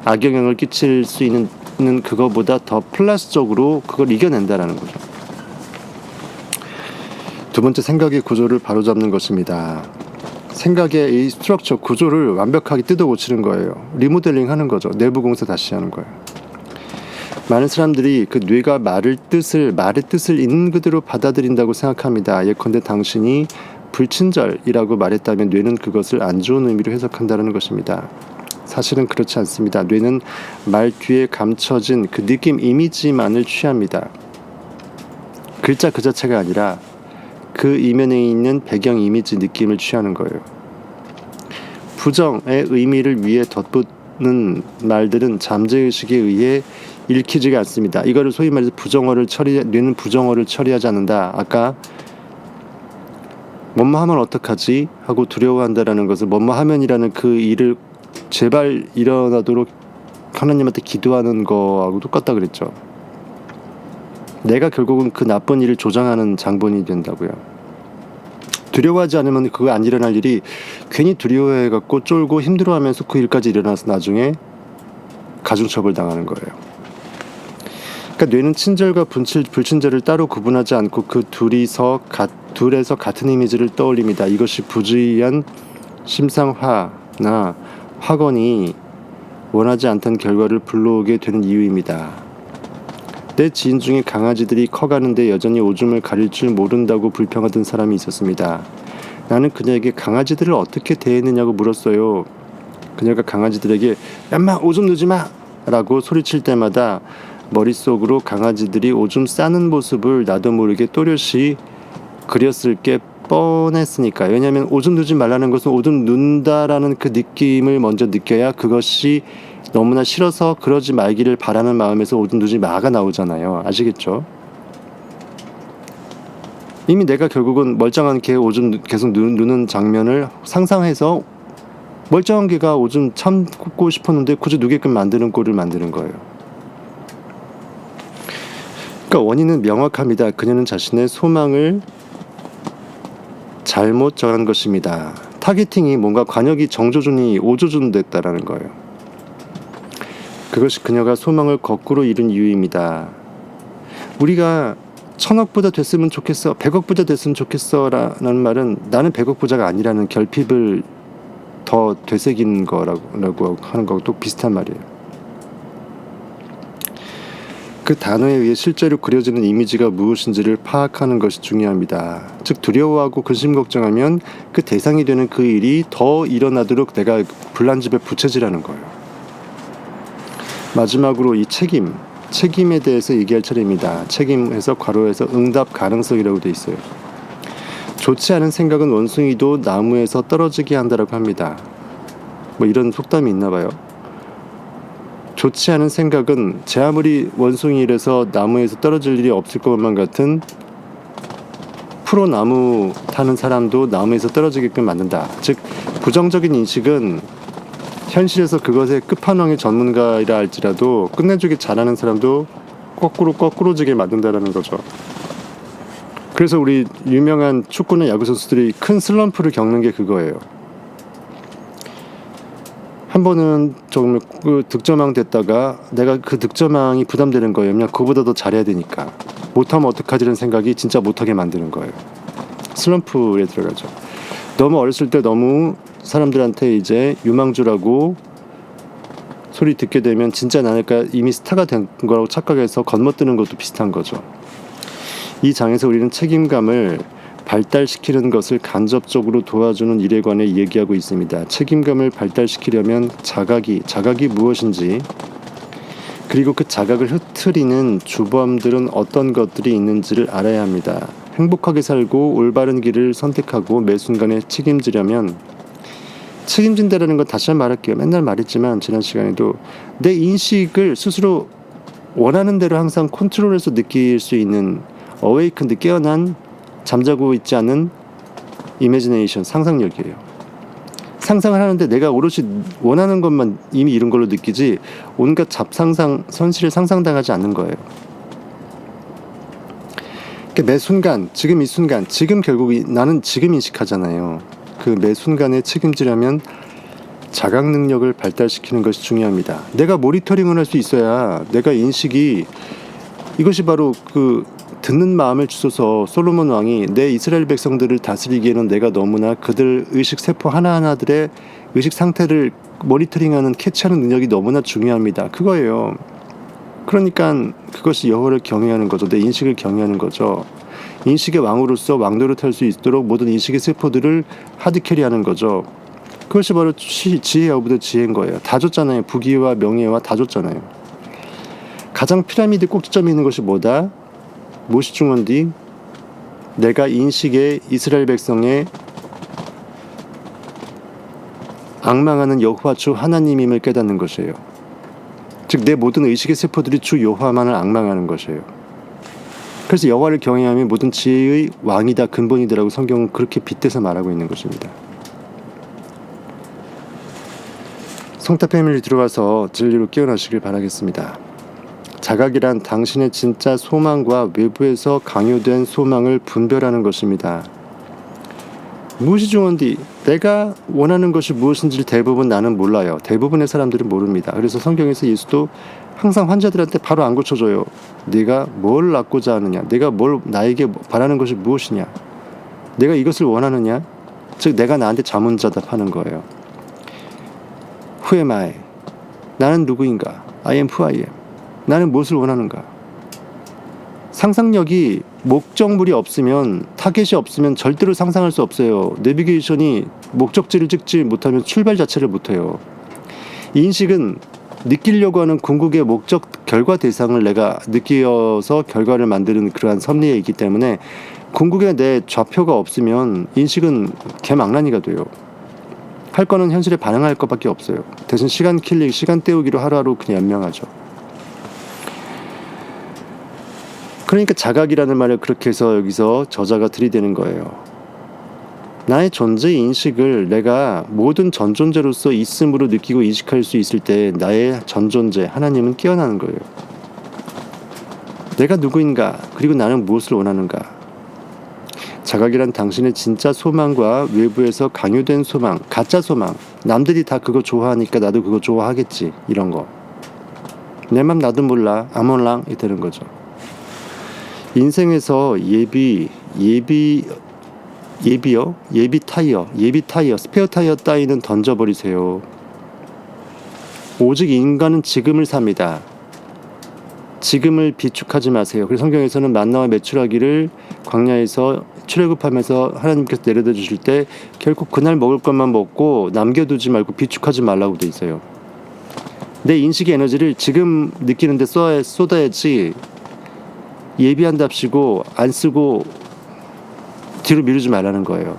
악영향을 끼칠 수 있는 그거보다 더 플러스적으로 그걸 이겨낸다라는 거죠. 두 번째, 생각의 구조를 바로잡는 것입니다. 생각의 이 스트럭처 구조를 완벽하게 뜯어 고치는 거예요. 리모델링 하는 거죠. 내부 공사 다시 하는 거예요. 많은 사람들이 그 뇌가 말의 뜻을 있는 그대로 받아들인다고 생각합니다. 예컨대 당신이 불친절이라고 말했다면 뇌는 그것을 안 좋은 의미로 해석한다는 것입니다. 사실은 그렇지 않습니다. 뇌는 말 뒤에 감춰진 그 느낌 이미지만을 취합니다. 글자 그 자체가 아니라 그 이면에 있는 배경 이미지 느낌을 취하는 거예요. 부정의 의미를 위해 덧붙는 말들은 잠재의식에 의해 읽히지가 않습니다. 이거를 소위 말해서 뇌는 부정어를 처리하지 않는다. 아까 뭐뭐 하면 어떡하지? 하고 두려워한다라는 것을 뭐뭐 하면이라는 그 일을 제발 일어나도록 하나님한테 기도하는 거하고 똑같다 그랬죠. 내가 결국은 그 나쁜 일을 조장하는 장본인이 된다고요. 두려워하지 않으면 그거 안 일어날 일이 괜히 두려워해갖고 쫄고 힘들어하면서 그 일까지 일어나서 나중에 가중처벌 당하는 거예요. 그러니까 뇌는 친절과 불친절을 따로 구분하지 않고 그 둘에서 같은 이미지를 떠올립니다. 이것이 부주의한 심상화나 확언이 원하지 않던 결과를 불러오게 되는 이유입니다. 내 지인 중에 강아지들이 커가는데 여전히 오줌을 가릴 줄 모른다고 불평하던 사람이 있었습니다. 나는 그녀에게 강아지들을 어떻게 대했느냐고 물었어요. 그녀가 강아지들에게 얌마 오줌 누지 마! 라고 소리칠 때마다 머릿속으로 강아지들이 오줌 싸는 모습을 나도 모르게 또렷이 그렸을 게 뻔했으니까. 왜냐하면 오줌 누지 말라는 것은 오줌 눈다라는 그 느낌을 먼저 느껴야 그것이 너무나 싫어서 그러지 말기를 바라는 마음에서 오줌 누지 마가 나오잖아요. 아시겠죠? 이미 내가 결국은 멀쩡한 개 오줌 계속 누는 장면을 상상해서 멀쩡한 개가 오줌 참고 싶었는데 굳이 누게끔 만드는 꼴을 만드는 거예요. 그러니까 원인은 명확합니다. 그녀는 자신의 소망을 잘못 정한 것입니다. 타겟팅이 뭔가 관역이 정조준이 오조준 됐다라는 거예요. 그것이 그녀가 소망을 거꾸로 이룬 이유입니다. 우리가 1000억보다 됐으면 좋겠어, 100억보다 됐으면 좋겠어 라는 말은 나는 100억 부자가 아니라는 결핍을 더 되새긴 거라고 하는 거하고 또 비슷한 말이에요. 그 단어에 의해 실제로 그려지는 이미지가 무엇인지를 파악하는 것이 중요합니다. 즉 두려워하고 근심 걱정하면 그 대상이 되는 그 일이 더 일어나도록 내가 불난집에 부채질하는 거예요. 마지막으로 이 책임에 대해서 얘기할 차례입니다. 책임에서 괄호에서 응답 가능성이라고 돼 있어요. 좋지 않은 생각은 원숭이도 나무에서 떨어지게 한다라고 합니다. 뭐 이런 속담이 있나 봐요. 좋지 않은 생각은 제 아무리 원숭이라서 나무에서 떨어질 일이 없을 것만 같은 프로 나무 타는 사람도 나무에서 떨어지게끔 만든다. 즉 부정적인 인식은 현실에서 그것의 끝판왕의 전문가이라 할지라도 끝내주기 잘하는 사람도 거꾸로지게 만든다라는 거죠. 그래서 우리 유명한 축구나 야구 선수들이 큰 슬럼프를 겪는 게 그거예요. 한 번은 정말 그 득점왕 됐다가 내가 그 득점왕이 부담되는 거예요. 그냥 그보다 더 잘해야 되니까. 못하면 어떡하지라는 생각이 진짜 못하게 만드는 거예요. 슬럼프에 들어가죠. 너무 어렸을 때 너무 사람들한테 이제 유망주라고 소리 듣게 되면 진짜 나니까 이미 스타가 된 거라고 착각해서 건너뛰는 것도 비슷한 거죠. 이 장에서 우리는 책임감을 발달시키는 것을 간접적으로 도와주는 일에 관해 얘기하고 있습니다. 책임감을 발달시키려면 자각이 무엇인지, 그리고 그 자각을 흐트리는 주범들은 어떤 것들이 있는지를 알아야 합니다. 행복하게 살고 올바른 길을 선택하고 매 순간에 책임지려면, 책임진다라는 건 다시 한번 말할게요. 맨날 말했지만 지난 시간에도 내 인식을 스스로 원하는 대로 항상 컨트롤해서 느낄 수 있는 어웨이큰드 깨어난 잠자고 있지 않은 이미지네이션 상상력이에요. 상상을 하는데 내가 오롯이 원하는 것만 이미 이룬 걸로 느끼지 온갖 잡상상 현실을 상상당하지 않는 거예요. 그러니까 매 순간 지금 이 순간 지금 결국 나는 지금 인식하잖아요. 그 매 순간에 책임지려면 자각 능력을 발달시키는 것이 중요합니다. 내가 모니터링을 할 수 있어야 내가 인식이 이것이 바로 그 듣는 마음을 주소서 솔로몬 왕이 내 이스라엘 백성들을 다스리기에는 내가 너무나 그들 의식 세포 하나하나들의 의식 상태를 모니터링하는 캐치하는 능력이 너무나 중요합니다. 그거예요. 그러니까 그것이 여호와를 경외하는 거죠. 내 인식을 경외하는 거죠. 인식의 왕으로서 왕노릇할 수 있도록 모든 인식의 세포들을 하드캐리하는 거죠. 그것이 바로 지혜 오브 지혜인 거예요. 다 줬잖아요. 부귀와 명예와 다 줬잖아요. 가장 피라미드 꼭지점에 있는 것이 뭐다? 무엇이 중요한디? 내가 인식의 이스라엘 백성의 앙망하는 여호와 주 하나님임을 깨닫는 것이에요. 즉 내 모든 의식의 세포들이 주 여호와만을 앙망하는 것이에요. 그래서 여호와를 경외하면 모든 지혜의 왕이다, 근본이다라고 성경은 그렇게 빗대서 말하고 있는 것입니다. 성타 패밀리 들어와서 진리로 깨어나시길 바라겠습니다. 자각이란 당신의 진짜 소망과 외부에서 강요된 소망을 분별하는 것입니다. 무엇이 중요한디? 내가 원하는 것이 무엇인지를 대부분 나는 몰라요. 대부분의 사람들은 모릅니다. 그래서 성경에서 예수도 항상 환자들한테 바로 안 고쳐줘요. 네가 뭘 낳고자 하느냐? 내가 뭘 나에게 바라는 것이 무엇이냐? 내가 이것을 원하느냐? 즉 내가 나한테 자문자답하는 거예요. Who am I? 나는 누구인가? I am who I am. 나는 무엇을 원하는가? 상상력이 목적물이 없으면, 타겟이 없으면 절대로 상상할 수 없어요. 내비게이션이 목적지를 찍지 못하면 출발 자체를 못해요. 이 인식은 느끼려고 하는 궁극의 목적, 결과 대상을 내가 느끼어서 결과를 만드는 그러한 섭리에 있기 때문에 궁극에 내 좌표가 없으면 인식은 개망나니가 돼요. 할 거는 현실에 반응할 것밖에 없어요. 대신 시간 킬링, 시간 때우기로 하루하루 그냥 연명하죠. 그러니까 자각이라는 말을 그렇게 해서 여기서 저자가 들이대는 거예요. 나의 존재 인식을 내가 모든 전존재로서 있음으로 느끼고 인식할 수 있을 때 나의 전존재, 하나님은 깨어나는 거예요. 내가 누구인가? 그리고 나는 무엇을 원하는가? 자각이란 당신의 진짜 소망과 외부에서 강요된 소망, 가짜 소망, 남들이 다 그거 좋아하니까 나도 그거 좋아하겠지, 이런 거. 내 맘 나도 몰라, 아몰랑 이 되는 거죠. 인생에서 예비 타이어, 스페어 타이어 따위는 던져버리세요. 오직 인간은 지금을 삽니다. 지금을 비축하지 마세요. 그래서 성경에서는 만나와 메추라기를 광야에서 출애굽하면서 하나님께서 내려다 주실 때 결코 그날 먹을 것만 먹고 남겨두지 말고 비축하지 말라고 돼 있어요. 내 인식의 에너지를 지금 느끼는데 쏟아야지 예비한답시고 안 쓰고 뒤로 미루지 말라는 거예요.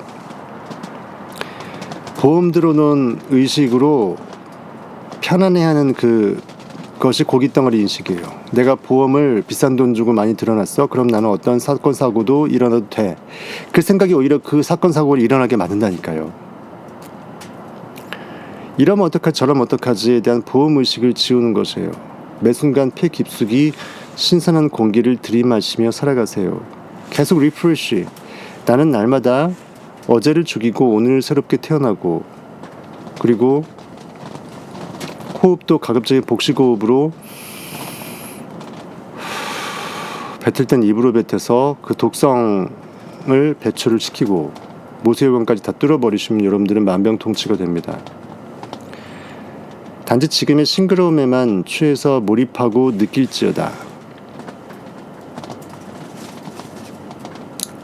보험 들어놓은 의식으로 편안해하는 그것이 고깃덩어리 인식이에요. 내가 보험을 비싼 돈 주고 많이 들어놨어. 그럼 나는 어떤 사건 사고도 일어나도 돼. 그 생각이 오히려 그 사건 사고를 일어나게 만든다니까요. 이러면 어떡하지 저러면 어떡하지에 대한 보험의식을 지우는 것이에요. 매 순간 폐 깊숙이 신선한 공기를 들이마시며 살아가세요. 계속 리프레쉬. 나는 날마다 어제를 죽이고 오늘을 새롭게 태어나고, 그리고 호흡도 가급적인 복식호흡으로 뱉을 땐 입으로 뱉어서 그 독성을 배출을 시키고 모세혈관까지 다 뚫어버리시면 여러분들은 만병통치가 됩니다. 단지 지금의 싱그러움에만 취해서 몰입하고 느낄지어다.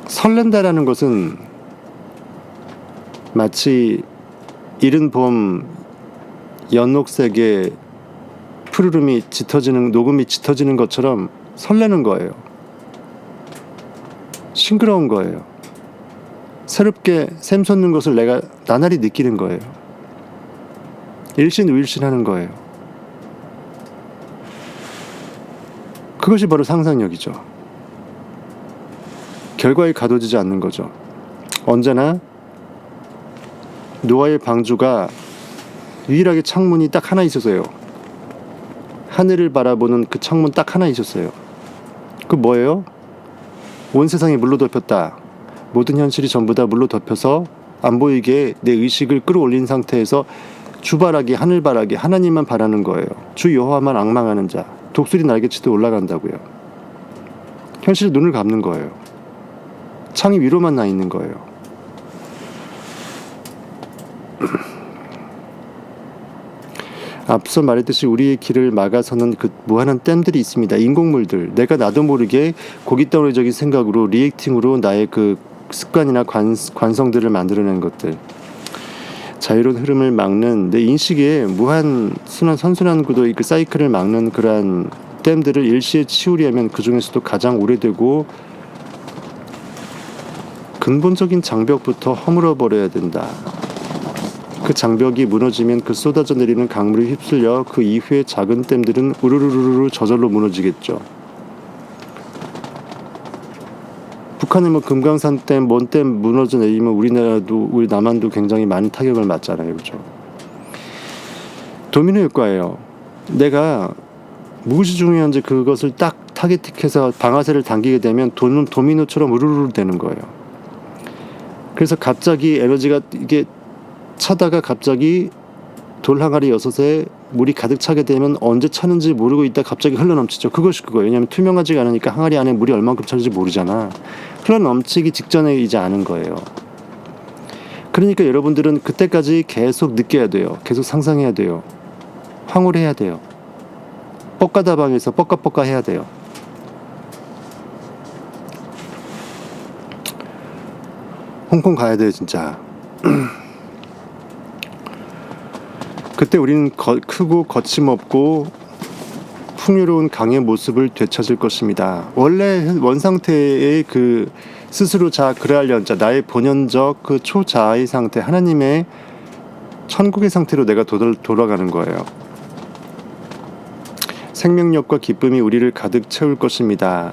설렌다라는 것은 마치 이른 봄 연녹색의 푸르름이 짙어지는, 녹음이 짙어지는 것처럼 설레는 거예요. 싱그러운 거예요. 새롭게 샘솟는 것을 내가 나날이 느끼는 거예요. 일신우일신하는 거예요. 그것이 바로 상상력이죠. 결과에 가둬지지 않는 거죠. 언제나 노아의 방주가 유일하게 창문이 딱 하나 있었어요. 하늘을 바라보는 그 창문 딱 하나 있었어요. 그 뭐예요? 온 세상이 물로 덮였다. 모든 현실이 전부 다 물로 덮여서 안 보이게 내 의식을 끌어올린 상태에서 주바라기, 하늘바라기, 하나님만 바라는 거예요. 주 여호와만 앙망하는 자. 독수리 날개치도 올라간다고요. 현실에 눈을 감는 거예요. 창이 위로만 나 있는 거예요. 앞서 말했듯이 우리의 길을 막아서는 그 무한한 댐들이 있습니다. 인공물들. 내가 나도 모르게 고깃덩어리적인 생각으로 리액팅으로 나의 그 습관이나 관성들을 만들어낸 것들. 자유로운 흐름을 막는 내 인식의 무한 선순환 구도의 그 사이클을 막는 그러한 댐들을 일시에 치우려면 그 중에서도 가장 오래되고 근본적인 장벽부터 허물어버려야 된다. 그 장벽이 무너지면 그 쏟아져 내리는 강물이 휩쓸려 그 이후에 작은 댐들은 우르르르르 저절로 무너지겠죠. 북한의 뭐 금강산 댐, 뭔 댐 무너져 내리면 우리 남한도 굉장히 많은 타격을 맞잖아요, 그렇죠? 도미노 효과예요. 내가 무엇이 중요한지 그것을 딱 타겟팅해서 방아쇠를 당기게 되면 도미노처럼 우르르르 되는 거예요. 그래서 갑자기 에너지가 이게 차다가 갑자기 돌 항아리 6에 물이 가득 차게 되면 언제 차는지 모르고 있다 갑자기 흘러넘치죠. 그것이 그거예요. 왜냐하면 투명하지가 않으니까 항아리 안에 물이 얼만큼 차는지 모르잖아. 흘러넘치기 직전에 이제 아는 거예요. 그러니까 여러분들은 그때까지 계속 느껴야 돼요. 계속 상상해야 돼요. 황홀해야 돼요. 뻑가다방에서 뻑가뻑가 해야 돼요. 홍콩 가야 돼요, 진짜. 그때 우리는 크고 거침없고 풍요로운 강의 모습을 되찾을 것입니다. 원래 원상태의 그 스스로 그레알련자, 나의 본연적 그 초자아의 상태, 하나님의 천국의 상태로 내가 돌아가는 거예요. 생명력과 기쁨이 우리를 가득 채울 것입니다.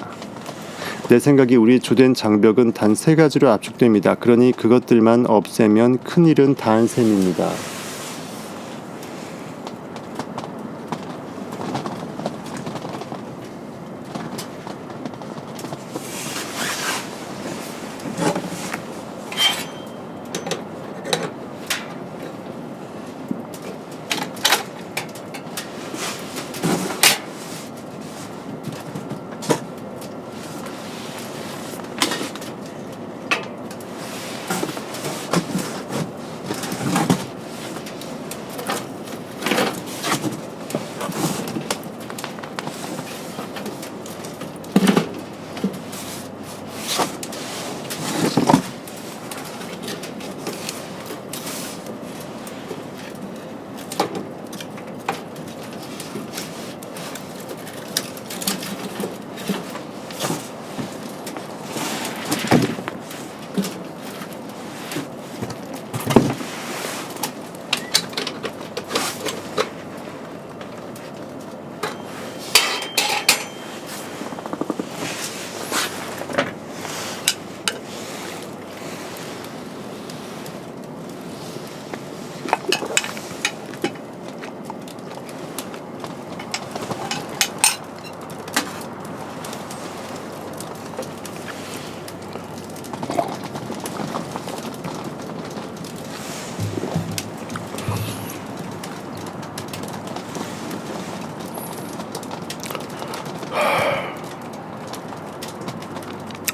내 생각이 우리 주된 장벽은 단 3가지로 압축됩니다. 그러니 그것들만 없애면 큰일은 다한 셈입니다.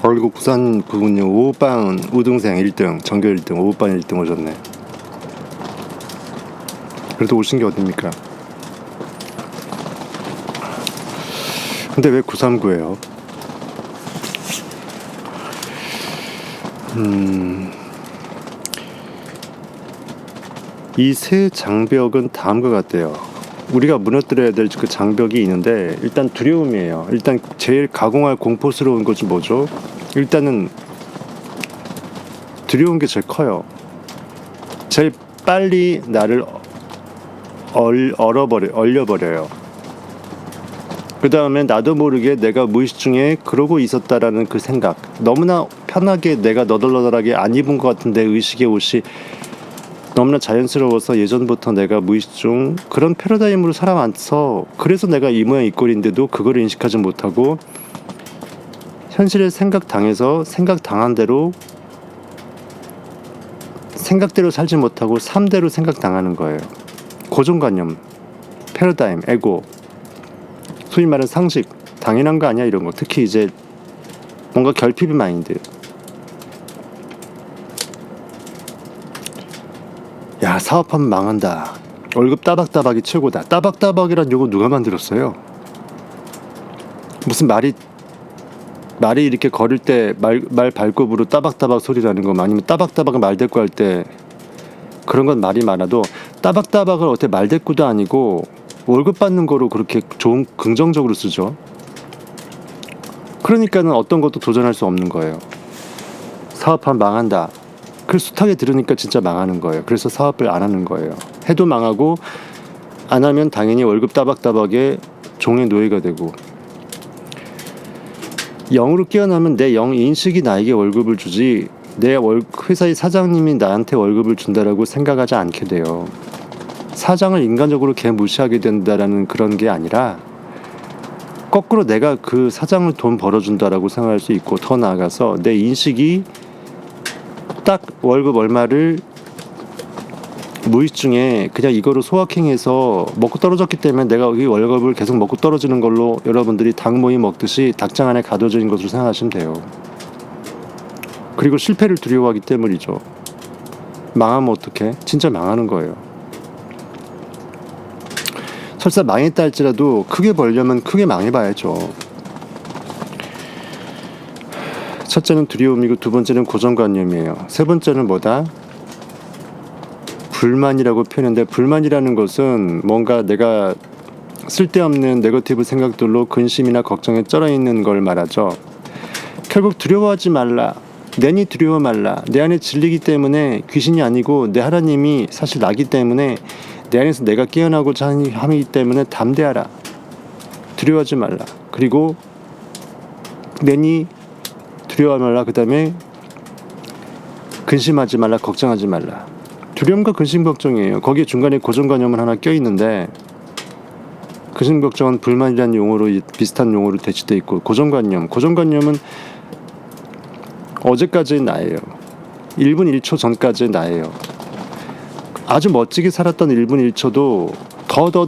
그리고 부산 그군요. 오후반 우등생 1등, 전교 1등, 오후반 1등 오셨네. 그래도 오신 게 어딥니까? 근데 왜 939예요? 이 세 장벽은 다음과 같대요. 우리가 무너뜨려야 될 그 장벽이 있는데 일단 두려움이에요. 일단 제일 가공할 공포스러운 것이 뭐죠? 일단은 두려운 게 제일 커요. 제일 빨리 나를 얼려버려요. 그 다음에 나도 모르게 내가 무의식 중에 그러고 있었다라는 그 생각. 너무나 편하게 내가 너덜너덜하게 안 입은 것 같은데 의식의 옷이 너무나 자연스러워서 예전부터 내가 무의식 중 그런 패러다임으로 살아왔어. 그래서 내가 이 모양 이 꼴인데도 그걸 인식하지 못하고 현실에 생각당해서 생각당한 대로 생각대로 살지 못하고 삶대로 생각당하는 거예요. 고정관념, 패러다임, 에고, 소위 말하는 상식, 당연한 거 아니야 이런 거. 특히 이제 뭔가 결핍의 마인드. 야, 사업하면 망한다. 월급 따박따박이 최고다. 따박따박이란 용어 누가 만들었어요? 무슨 말이 이렇게 걸을 때 말 발굽으로 따박따박 소리 나는 거, 아니면 따박따박을 말대꾸 할 때 그런 건 말이 많아도 따박따박을 어떻게 말대꾸도 아니고 월급 받는 거로 그렇게 좋은 긍정적으로 쓰죠. 그러니까는 어떤 것도 도전할 수 없는 거예요. 사업하면 망한다. 그 숱하게 들으니까 진짜 망하는 거예요. 그래서 사업을 안 하는 거예요. 해도 망하고 안 하면 당연히 월급 따박따박에 종의 노예가 되고, 영으로 깨어나면 내 영 인식이 나에게 월급을 주지 내 회사의 사장님이 나한테 월급을 준다라고 생각하지 않게 돼요. 사장을 인간적으로 개무시하게 된다라는 그런 게 아니라 거꾸로 내가 그 사장을 돈 벌어준다라고 생각할 수 있고, 더 나아가서 내 인식이 딱 월급 얼마를 무의식 중에 그냥 이거로 소확행해서 먹고 떨어졌기 때문에 내가 이 월급을 계속 먹고 떨어지는 걸로 여러분들이 닭 모이 먹듯이 닭장 안에 가둬져 있는 것으로 생각하시면 돼요. 그리고 실패를 두려워하기 때문이죠. 망하면 어떡해? 진짜 망하는 거예요. 설사 망했다 할지라도 크게 벌려면 크게 망해봐야죠. 첫째는 두려움이고, 두 번째는 고정관념이에요. 세 번째는 뭐다? 불만이라고 표현했는데, 불만이라는 것은 뭔가 내가 쓸데없는 네거티브 생각들로 근심이나 걱정에 쩔어있는 걸 말하죠. 결국 두려워하지 말라. 내니 두려워 말라. 내 안에 진리기 때문에, 귀신이 아니고 내 하나님이 사실 나기 때문에, 내 안에서 내가 깨어나고자 함이기 때문에 담대하라. 두려워하지 말라. 그리고 내니 두려워하지 말라. 그 다음에 근심하지 말라. 걱정하지 말라. 두려움과 근심 걱정이에요. 거기에 중간에 고정관념은 하나 껴있는데, 근심 걱정은 불만이라는 용어로 비슷한 용어로 대치돼 있고, 고정관념은 어제까지의 나예요. 1분 1초 전까지의 나예요. 아주 멋지게 살았던 1분 1초도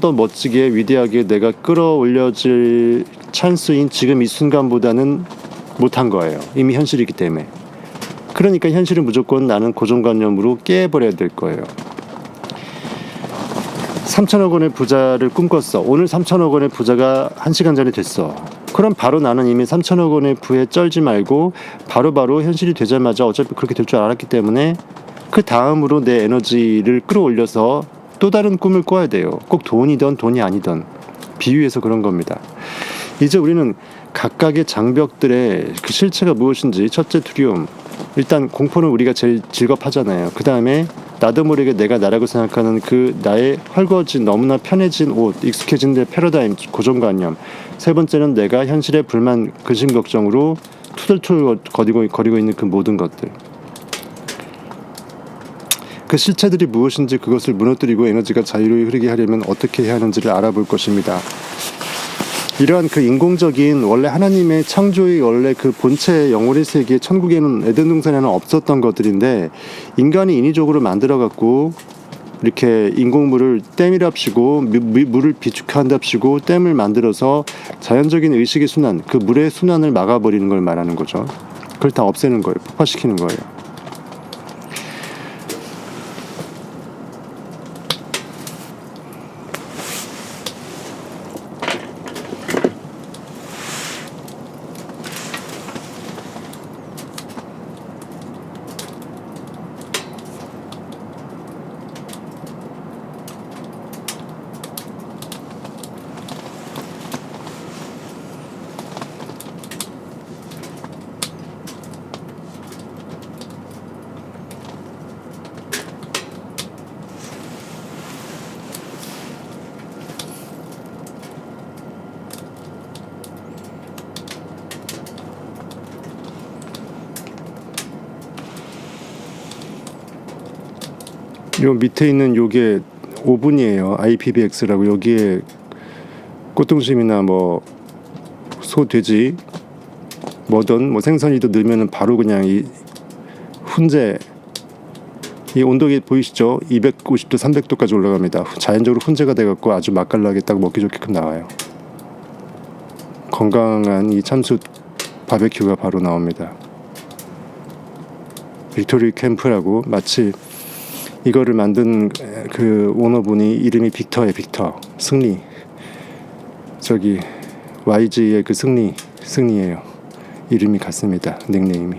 더 멋지게 위대하게 내가 끌어올려질 찬스인 지금 이 순간보다는 못한 거예요. 이미 현실이기 때문에. 그러니까 현실은 무조건 나는 고정관념으로 깨버려야 될 거예요. 3천억 원의 부자를 꿈꿨어. 오늘 3천억 원의 부자가 1시간 전에 됐어. 그럼 바로 나는 이미 3천억 원의 부에 쩔지 말고 바로 현실이 되자마자 어차피 그렇게 될 줄 알았기 때문에 그 다음으로 내 에너지를 끌어올려서 또 다른 꿈을 꿔야 돼요. 꼭 돈이든 돈이 아니든. 비유해서 그런 겁니다. 이제 우리는 각각의 장벽들의 그 실체가 무엇인지, 첫째 두려움. 일단 공포는 우리가 제일 즐겁하잖아요. 그 다음에 나도 모르게 내가 나라고 생각하는 그 나의 헐거워진, 너무나 편해진 옷, 익숙해진 내 패러다임, 고정관념. 세 번째는 내가 현실의 불만, 근심, 걱정으로 투덜투덜 거리고 있는 그 모든 것들. 그 실체들이 무엇인지, 그것을 무너뜨리고 에너지가 자유로이 흐르게 하려면 어떻게 해야 하는지를 알아볼 것입니다. 이러한 그 인공적인 원래 하나님의 창조의 원래 그 본체의 영혼의 세계, 천국에는 에덴 동산에는 없었던 것들인데, 인간이 인위적으로 만들어갖고 이렇게 인공물을 댐이랍시고 물을 비축한답시고 댐을 만들어서 자연적인 의식의 순환, 그 물의 순환을 막아버리는 걸 말하는 거죠. 그걸 다 없애는 거예요. 폭파시키는 거예요. 요 밑에 있는 요게 오븐이에요. IPVX라고. 여기에 꽃등심이나 뭐 소, 돼지 뭐든 뭐 생선이도 넣으면 바로 그냥 이 훈제, 이 온도계 보이시죠? 250도 300도까지 올라갑니다. 자연적으로 훈제가 돼갖고 아주 맛깔나게 딱 먹기 좋게끔 나와요. 건강한 이 참숯 바베큐가 바로 나옵니다. 빅토리 캠프라고, 마치 이거를 만든 그 오너분이 이름이 빅터예요. 빅터. 승리. 저기 YG의 그 승리예요. 이름이 같습니다. 닉네임이.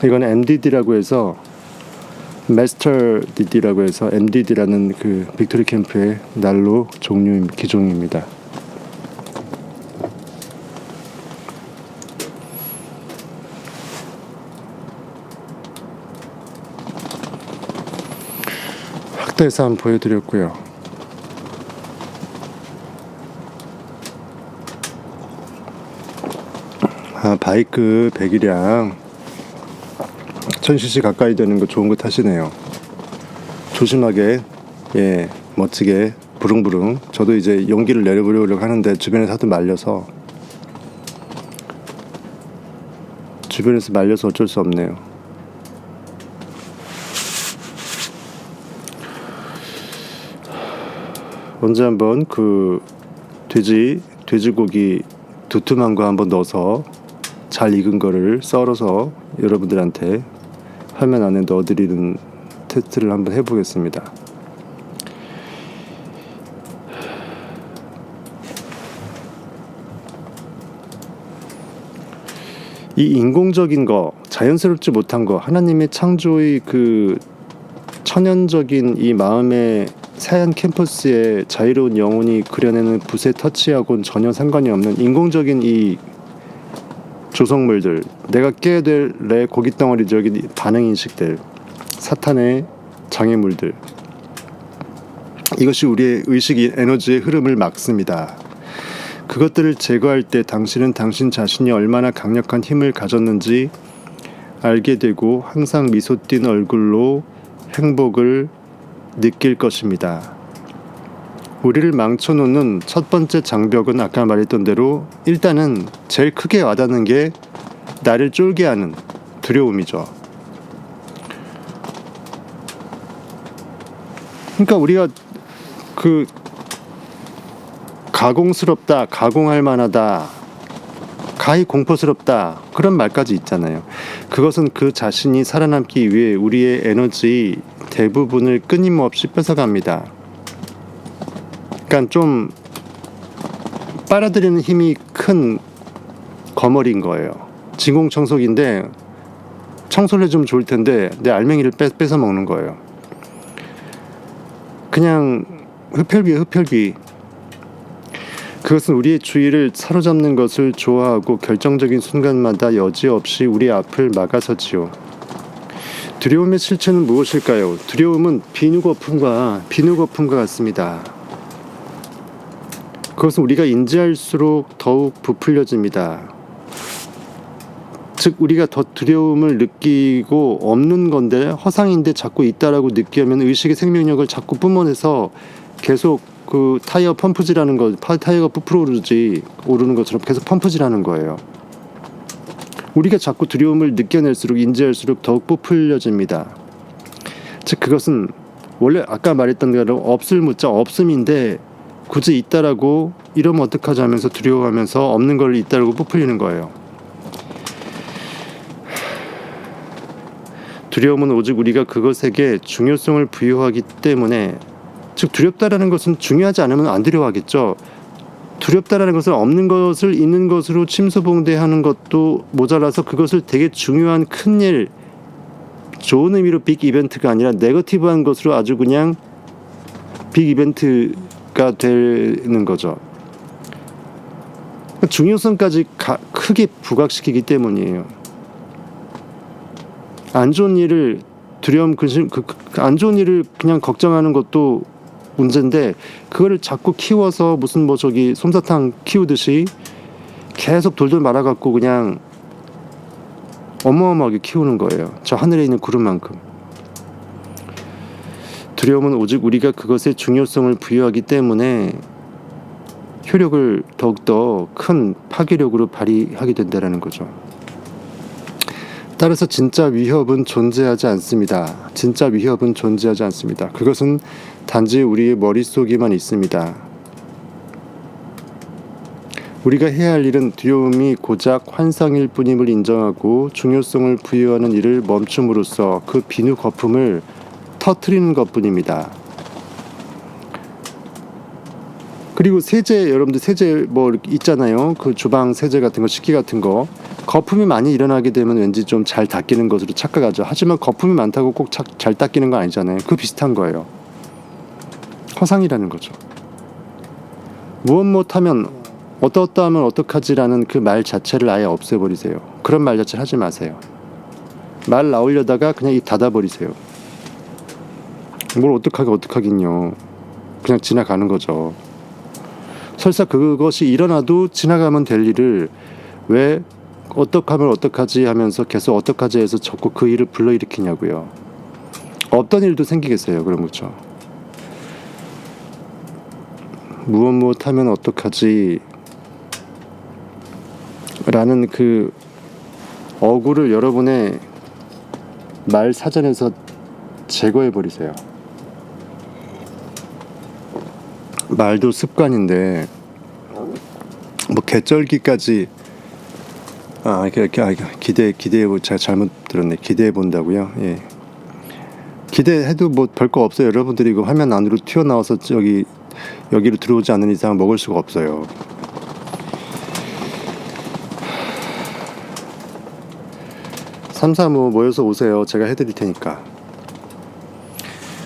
이건 MDD라고 해서, 마스터 DD라고 해서 MDD라는 그 빅토리 캠프의 난로 기종입니다. 확대해서 한번 보여드렸고요. 바이크 배기량 1000cc 가까이 되는 거 좋은 거 타시네요. 조심하게, 예, 멋지게 부릉부릉. 저도 이제 용기를 내려보려고 하는데 주변에서 하도 말려서 어쩔 수 없네요. 언제 한번 그 돼지고기 두툼한 거 한번 넣어서 잘 익은 거를 썰어서 여러분들한테 화면 안에 넣어드리는 테스트를 한번 해보겠습니다. 이 인공적인 거, 자연스럽지 못한 거, 하나님의 창조의 그 천연적인 이 마음의 사양 캠퍼스에 자유로운 영혼이 그려내는 붓의 터치하고는 전혀 상관이 없는 인공적인 이 조성물들, 내가 깨야 될 내 고깃덩어리적인 반응인식들, 사탄의 장애물들, 이것이 우리의 의식 에너지의 흐름을 막습니다. 그것들을 제거할 때 당신은 당신 자신이 얼마나 강력한 힘을 가졌는지 알게 되고 항상 미소 띤 얼굴로 행복을 느낄 것입니다. 우리를 망쳐놓는 첫 번째 장벽은 아까 말했던 대로 일단은 제일 크게 와닿는 게 나를 쫄게 하는 두려움이죠. 그러니까 우리가 그 가공스럽다, 가공할 만하다, 가히 공포스럽다, 그런 말까지 있잖아요. 그것은 그 자신이 살아남기 위해 우리의 에너지 대부분을 끊임없이 뺏어갑니다. 그러니까 좀 빨아들이는 힘이 큰 거머리인 거예요. 진공청소기인데 청소를 해주면 좋을 텐데 내 알맹이를 뺏어 먹는 거예요. 그냥 흡혈귀. 그것은 우리의 주의를 사로잡는 것을 좋아하고 결정적인 순간마다 여지없이 우리 앞을 막아서지요. 두려움의 실체는 무엇일까요? 두려움은 비누거품과 같습니다. 그것은 우리가 인지할수록 더욱 부풀려집니다. 즉 우리가 더 두려움을 느끼고 없는 건데 허상인데 자꾸 있다라고 느끼면 의식의 생명력을 자꾸 뿜어내서 계속 그 타이어 펌프질하는 거, 타이어가 부풀어 오르는 것처럼 계속 펌프질하는 거예요. 우리가 자꾸 두려움을 느껴낼수록 인지할수록 더욱 부풀려집니다. 즉 그것은 원래 아까 말했던 대로 없을 무자 없음인데 굳이 있다라고 이러면 어떡하지 하면서 두려워하면서 없는 걸 있다라고 부풀리는 거예요. 두려움은 오직 우리가 그것에게 중요성을 부여하기 때문에, 즉 두렵다라는 것은 중요하지 않으면 안 두려워하겠죠. 두렵다라는 것은 없는 것을 있는 것으로 침소봉대하는 것도 모자라서 그것을 되게 중요한 큰일, 좋은 의미로 빅 이벤트가 아니라 네거티브한 것으로 아주 그냥 빅 이벤트가 되는 거죠. 중요성까지 크게 부각시키기 때문이에요. 안 좋은 일을 두려움, 근심, 안 좋은 일을 그냥 걱정하는 것도 문제인데, 그거를 자꾸 키워서 무슨 솜사탕 키우듯이 계속 돌돌 말아갖고 그냥 어마어마하게 키우는 거예요. 저 하늘에 있는 구름만큼. 두려움은 오직 우리가 그것의 중요성을 부여하기 때문에 효력을 더욱더 큰 파괴력으로 발휘하게 된다는 거죠. 따라서 진짜 위협은 존재하지 않습니다. 진짜 위협은 존재하지 않습니다. 그것은 단지 우리의 머릿속에만 있습니다. 우리가 해야 할 일은 두려움이 고작 환상일 뿐임을 인정하고 중요성을 부여하는 일을 멈춤으로써 그 비누 거품을 터뜨리는 것뿐입니다. 그리고 세제, 여러분들 세제 있잖아요. 그 주방 세제 같은 거, 식기 같은 거. 거품이 많이 일어나게 되면 왠지 좀 잘 닦이는 것으로 착각하죠. 하지만 거품이 많다고 꼭 잘 닦이는 건 아니잖아요. 그 비슷한 거예요. 허상이라는 거죠. 무엇 못하면 어떠하면 어떡하지라는 그 말 자체를 아예 없애버리세요. 그런 말 자체를 하지 마세요. 말 나오려다가 그냥 입 닫아버리세요. 뭘 어떡하긴요. 그냥 지나가는 거죠. 설사 그것이 일어나도 지나가면 될 일을 왜 어떡하면 어떡하지 하면서 계속 어떡하지 해서 자꾸 그 일을 불러일으키냐고요. 없던 일도 생기겠어요. 그런 거죠. 무엇 하면 어떡하지 라는 그 어구를 여러분의 말 사전에서 제거해 버리세요. 말도 습관인데 개쩔기까지 기대해 제가 잘못 들었네. 기대해 본다고요. 예. 기대해도 별거 없어요. 여러분들이 이거 화면 안으로 튀어나와서 여기로 들어오지 않는 이상 먹을 수가 없어요. 삼삼오 모여서 오세요. 제가 해드릴 테니까.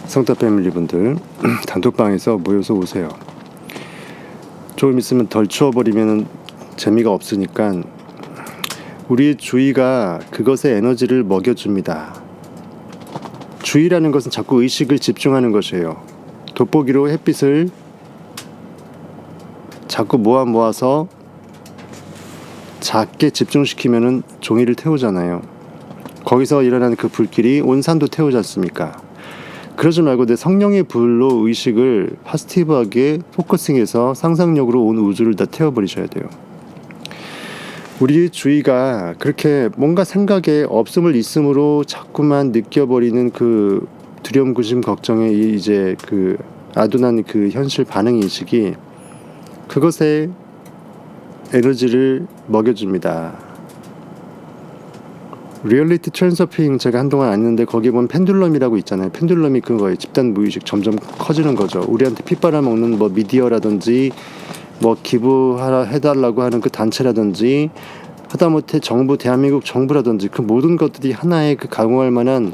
성타 패밀리 분들 단톡방에서 모여서 오세요. 조금 있으면 덜 추워버리면 재미가 없으니까 우리의 주의가 그것의 에너지를 먹여줍니다. 주의라는 것은 자꾸 의식을 집중하는 것이에요. 돋보기로 햇빛을 자꾸 모아서 작게 집중시키면은 종이를 태우잖아요. 거기서 일어나는 그 불길이 온 산도 태우지 않습니까? 그러지 말고 내 성령의 불로 의식을 파지티브하게 포커싱해서 상상력으로 온 우주를 다 태워버리셔야 돼요. 우리의 주의가 그렇게 뭔가 생각에 없음을 있음으로 자꾸만 느껴버리는 그 두려움, 근심, 걱정의 이제 그 아둔한 그 현실 반응 인식이 그것에 에너지를 먹여줍니다. 리얼리티 트랜스서핑 제가 한동안 안 했는데 거기 보면 펜듈럼이라고 있잖아요. 펜듈럼이 그거예요. 집단 무의식 점점 커지는 거죠. 우리한테 피 빨아먹는 미디어라든지 기부해달라고 하는 그 단체라든지 하다못해 정부, 대한민국 정부라든지 그 모든 것들이 하나의 그 강화할 만한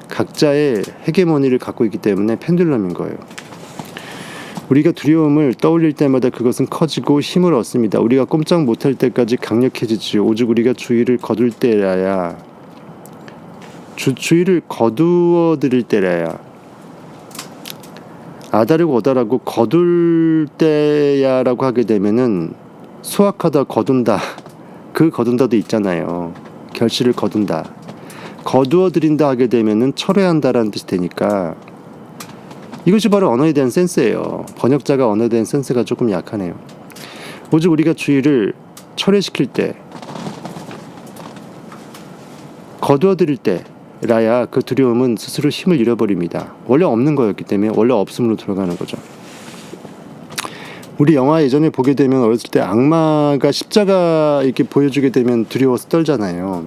각자의 헤게모니를 갖고 있기 때문에 펜듈럼인 거예요. 우리가 두려움을 떠올릴 때마다 그것은 커지고 힘을 얻습니다. 우리가 꼼짝 못할 때까지 강력해지지요. 오직 우리가 주의를 거둘 때라야, 주의를 거두어 드릴 때라야, 아다르고 어다라고 거둘 때야라고 하게 되면은 수확하다 거둔다, 그 거둔다도 있잖아요. 결실을 거둔다. 거두어 드린다 하게 되면은 철회한다라는 뜻이 되니까 이것이 바로 언어에 대한 센스예요. 번역자가 언어에 대한 센스가 조금 약하네요. 오직 우리가 주의를 철회시킬 때, 거두어 드릴 때라야 그 두려움은 스스로 힘을 잃어버립니다. 원래 없는 거였기 때문에 원래 없음으로 들어가는 거죠. 우리 영화 예전에 보게 되면 어렸을 때 악마가 십자가 이렇게 보여주게 되면 두려워서 떨잖아요.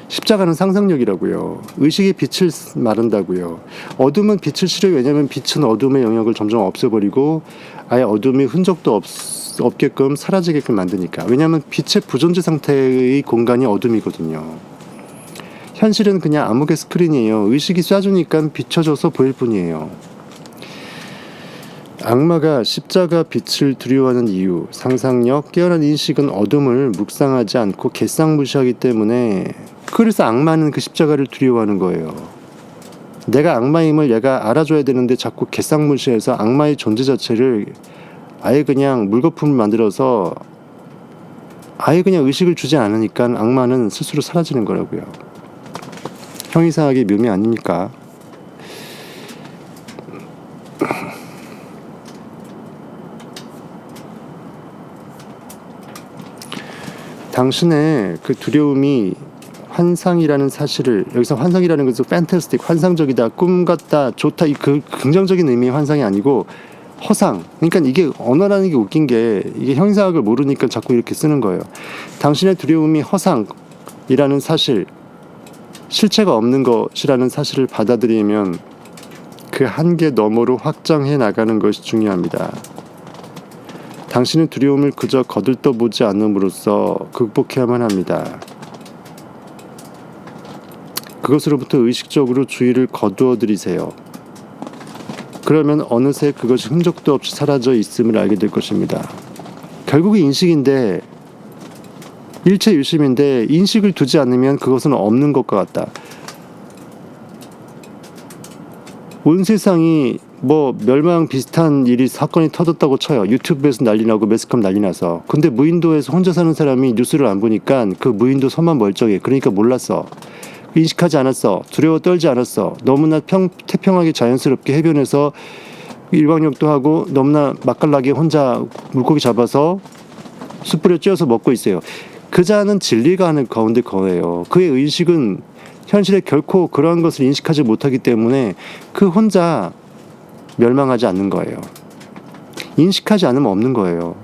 십자가는 상상력이라고요. 의식의 빛을 말한다고요. 어둠은 빛을 싫어요. 왜냐하면 빛은 어둠의 영역을 점점 없애버리고 아예 어둠의 흔적도 없게끔 사라지게끔 만드니까. 왜냐하면 빛의 부존재 상태의 공간이 어둠이거든요. 현실은 그냥 암흑의 스크린이에요. 의식이 쏴주니까 비춰져서 보일 뿐이에요. 악마가 십자가 빛을 두려워하는 이유, 상상력, 깨어난 인식은 어둠을 묵상하지 않고 개쌍무시하기 때문에, 그래서 악마는 그 십자가를 두려워하는 거예요. 내가 악마임을 얘가 알아줘야 되는데 자꾸 개쌍무시해서 악마의 존재 자체를 아예 그냥 물거품을 만들어서 아예 그냥 의식을 주지 않으니까 악마는 스스로 사라지는 거라고요. 형이상하게 묘미 아닙니까? 당신의 그 두려움이 환상이라는 사실을, 여기서 환상이라는 것은 판타스틱, 환상적이다, 꿈 같다, 좋다, 그 긍정적인 의미의 환상이 아니고 허상. 그러니까 이게 언어라는 게 웃긴 게, 이게 형이상학을 모르니까 자꾸 이렇게 쓰는 거예요. 당신의 두려움이 허상이라는 사실, 실체가 없는 것이라는 사실을 받아들이면 그 한계 너머로 확장해 나가는 것이 중요합니다. 당신의 두려움을 그저 거들떠보지 않음으로써 극복해야만 합니다. 그것으로부터 의식적으로 주의를 거두어들이세요. 그러면 어느새 그것이 흔적도 없이 사라져 있음을 알게 될 것입니다. 결국은 인식인데, 일체유심인데 인식을 두지 않으면 그것은 없는 것과 같다. 온 세상이 뭐 멸망 비슷한 일이 사건이 터졌다고 쳐요. 유튜브에서 난리 나고 매스컴 난리 나서. 근데 무인도에서 혼자 사는 사람이 뉴스를 안 보니까 그 무인도 섬만 멀쩡해. 그러니까 몰랐어. 인식하지 않았어. 두려워 떨지 않았어. 너무나 태평하게 자연스럽게 해변에서 일광욕도 하고 너무나 맛깔나게 혼자 물고기 잡아서 숯불에 쬐어서 먹고 있어요. 그 자는 진리가 하는 가운데 거예요. 그의 의식은 현실에 결코 그러한 것을 인식하지 못하기 때문에 그 혼자 멸망하지 않는 거예요. 인식하지 않으면 없는 거예요.